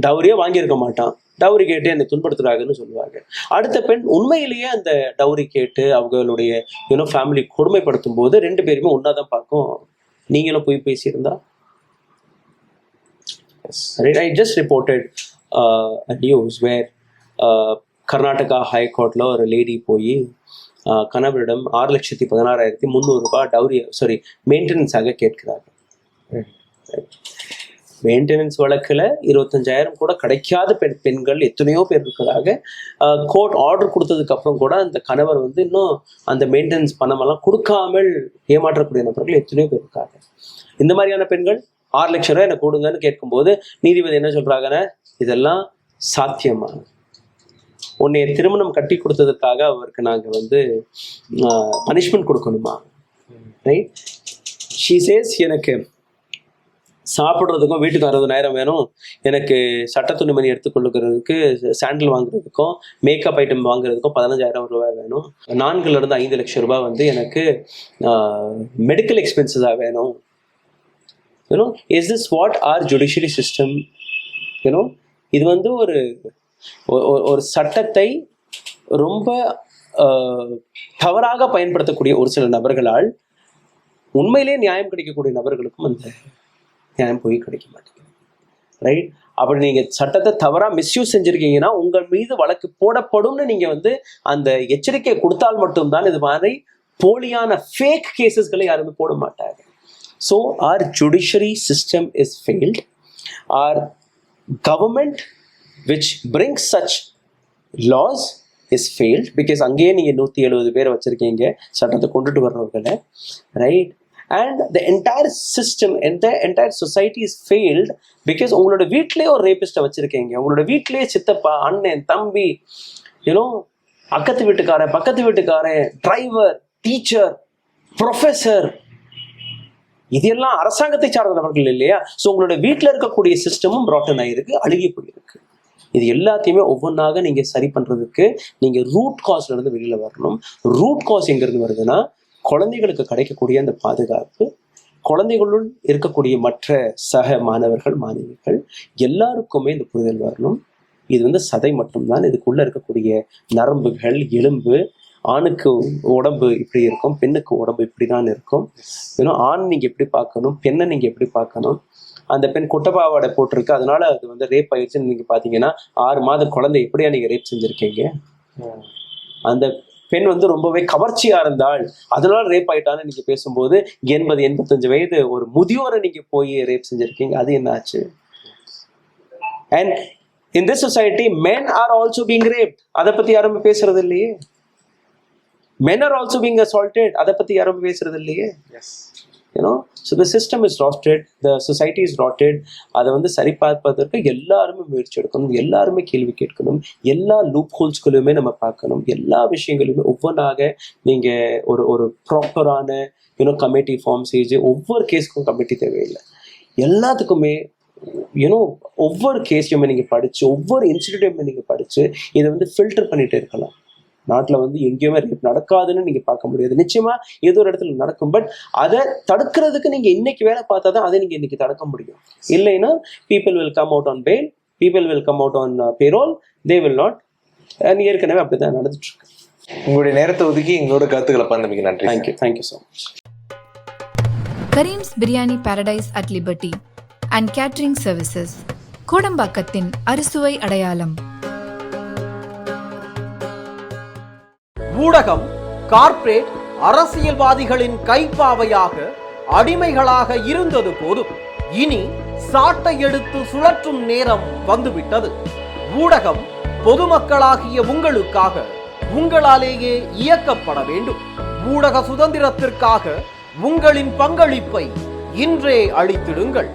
டவுரியே வாங்கியிருக்க மாட்டான், டவுரி கேட்டு என்னை துன்படுத்துறாங்கன்னு சொல்லுவாங்க. அடுத்த பெண் உண்மையிலேயே அந்த டவுரி கேட்டு அவங்களுடைய ஃபேமிலி கொடுமைப்படுத்தும் போது 2 பேருமே ஒன்னாதான் பார்க்கும். நீங்களும் போய் பேசியிருந்தா. I just reported a news where Karnataka ஹைகோர்ட்ல ஒரு லேடி போய் கணவரிடம் 6,16,300 ரூபாய் டவுரி மெயின்டெனன்ஸாக கேட்கிறாங்க. மெயின்டெனன்ஸ் வழக்குல 25,000 கூட கிடைக்காத பெண்கள் எத்தனையோ பேர் இருக்கிறாங்க. கோர்ட் ஆர்டர் கொடுத்ததுக்கு அப்புறம் கூட அந்த கணவர் வந்து இன்னும் அந்த மெயின்டெனன்ஸ் பணமெல்லாம் கொடுக்காமல் ஏமாற்றக்கூடிய நபர்கள் எத்தனையோ பேர் இருக்காங்க. இந்த மாதிரியான பெண்கள் 6 லட்சம் ரூபாய் எனக்கு கொடுங்கன்னு கேட்கும்போது நீதிபதி என்ன சொல்றாங்கன்னா, இதெல்லாம் சாத்தியமா? உன்னைய திருமணம் கட்டி கொடுத்ததுக்காக அவருக்கு நாங்க வந்து பனிஷ்மெண்ட் கொடுக்கணுமா? ரைட்? ஷீ சேஸ், எனக்கு சாப்பிட்றதுக்கும் வீட்டுக்கு 60,000 வேணும், எனக்கு சட்ட துணிமணி எடுத்துக்கொள்ளுக்கிறதுக்கு சாண்டில் வாங்குறதுக்கும் மேக்கப் ஐட்டம் வாங்குறதுக்கும் 15,000 ரூபாய் வேணும், 4 to 5 லட்சம் ரூபாய் வந்து எனக்கு மெடிக்கல் எக்ஸ்பென்சஸாக வேணும். Is this what our judiciary system, இது வந்து ஒரு சட்டத்தை ரொம்ப தவறாக பயன்படுத்தக்கூடிய ஒரு சில நபர்களால் உண்மையிலேயே நியாயம் கிடைக்கக்கூடிய நபர்களுக்கும் அந்த நியாயம் போய் கிடைக்க மாட்டேங்குது. ரைட்? அப்படி நீங்க சட்டத்தை தவறா மிஸ்யூஸ் செஞ்சிருக்கீங்கன்னா உங்கள் மீது வழக்கு போடப்படும்னு நீங்க வந்து அந்த எச்சரிக்கை கொடுத்தால் மட்டும்தான் இது மாதிரி போலியான ஃபேக் கேசஸ்களை யாருமே போட மாட்டாங்க. So our judiciary system is failed. Our government which brings such laws is failed because அங்கேயே நீங்க 170 பேரை வச்சிருக்கீங்க சட்டத்தை கொண்டுட்டு வர்றவங்களை. Right? And the entire system and the entire society is failed because உங்களோட வீட்டிலேயே ஒரு ரேபிஸ்ட்டை வச்சிருக்கீங்க. உங்களோட வீட்டிலேயே சித்தப்பா, அண்ணன், தம்பி, அக்கத்து வீட்டுக்காரன், பக்கத்து வீட்டுக்காரன், டிரைவர், டீச்சர், ப்ரொஃபஸர், இதெல்லாம் அரசாங்கத்தை சார்ந்த நபர்கள் இல்லையா? ஸோ உங்களோட வீட்டில் இருக்கக்கூடிய சிஸ்டமும் ராட்டன் ஆயிருக்கு, அழுகி போயிருக்கு. இது எல்லாத்தையுமே ஒவ்வொன்றாக நீங்க சரி பண்றதுக்கு நீங்க ரூட் காஸ்ல இருந்து வெளியில வரணும். ரூட் காஸ் எங்க இருந்து வருதுன்னா, குழந்தைகளுக்கு கிடைக்கக்கூடிய அந்த பாதுகாப்பு, குழந்தைகளுள் இருக்கக்கூடிய மற்ற சக மாணவர்கள், மாணவிகள் எல்லாருக்குமே இந்த புரிதல் வரணும். இது வந்து சதை மட்டும்தான், இதுக்குள்ள இருக்கக்கூடிய நரம்புகள், எலும்பு, ஆணுக்கு உடம்பு இப்படி இருக்கும், பெண்ணுக்கு உடம்பு இப்படிதான் இருக்கும். ஆண் நீங்க எப்படி பார்க்கணும், பெண்ணை நீங்க எப்படி பார்க்கணும். அந்த பெண் குட்டப்பாவாடை போட்டிருக்கு, அதனால அது வந்து ரேப் ஆயிடுச்சுன்னு நீங்க பாத்தீங்கன்னா 6 மாத குழந்தை எப்படியா நீங்க ரேப் செஞ்சிருக்கீங்க? அந்த பெண் வந்து ரொம்பவே கவர்ச்சியா இருந்தால் அதனால ரேப் ஆயிட்டான்னு நீங்க பேசும்போது 80-85 வயது ஒரு முதியோரை நீங்க போய் ரேப் செஞ்சிருக்கீங்க, அது என்ன ஆச்சு? And in this society men are also being raped. அதை பத்தி யாரும் பேசுறது இல்லையே. Men are also being assaulted. அதை பத்தி யாரும் பேசுறது இல்லையே. So the system is rotted, the society is rotted. அதை வந்து சரி பார்ப்பதற்கு எல்லாருமே முயற்சி எடுக்கணும், எல்லாருமே கேள்வி கேட்கணும், எல்லா லூப் ஹோல்ஸ்களையுமே நம்ம பார்க்கணும், எல்லா விஷயங்களுமே ஒவ்வொன்றாக நீங்க ஒரு ப்ராப்பரான கமிட்டி ஃபார்ம் செய்து ஒவ்வொரு கேஸுக்கும் கமிட்டி தேவையில்லை. எல்லாத்துக்குமே ஒவ்வொரு கேஸையுமே நீங்க படிச்சு, ஒவ்வொரு இன்ஸ்டிடியூட்டையுமே நீங்க படிச்சு இதை வந்து ஃபில்டர் பண்ணிட்டு இருக்கலாம். நாட்டில் வந்து எங்கேயுமே ரேப் நடக்காதுன்னு நீங்கள் பார்க்க முடியாது. நிச்சயமா ஏதோ ஒரு இடத்துல நடக்கும். பட் அதை தடுக்கிறதுக்கு நீங்கள் இன்னைக்கு வேலை பார்த்தா தான் அதை நீங்கள் இன்னைக்கு தடுக்க முடியும். இல்லைன்னா people will come out on bail, people will come out on payroll, they will not. ஏற்கனவே அப்படிதான் நடந்துட்டு இருக்கு. உங்களுடைய நேரத்தை ஒதுக்கி எங்களோட கருத்துக்களை பகிர்ந்தமைக்கு நன்றி. Thank you so much. Karim's biryani paradise at liberty and catering services, கோடம்பாக்கத்தின் அறுசுவை அடையாளம். ஊடகம், கார்ப்பரேட், அரசியல்வாதிகளின் கைப்பாவையாக அடிமைகளாக இருந்தது போதும். இனி சாட்டை எடுத்து சுழற்றும் நேரம் வந்துவிட்டது. ஊடகம் பொதுமக்களாகிய உங்களுக்காக, உங்களாலேயே இயக்கப்பட வேண்டும். ஊடக சுதந்திரத்திற்காக உங்களின் பங்களிப்பை இன்றே அளித்திடுங்கள்.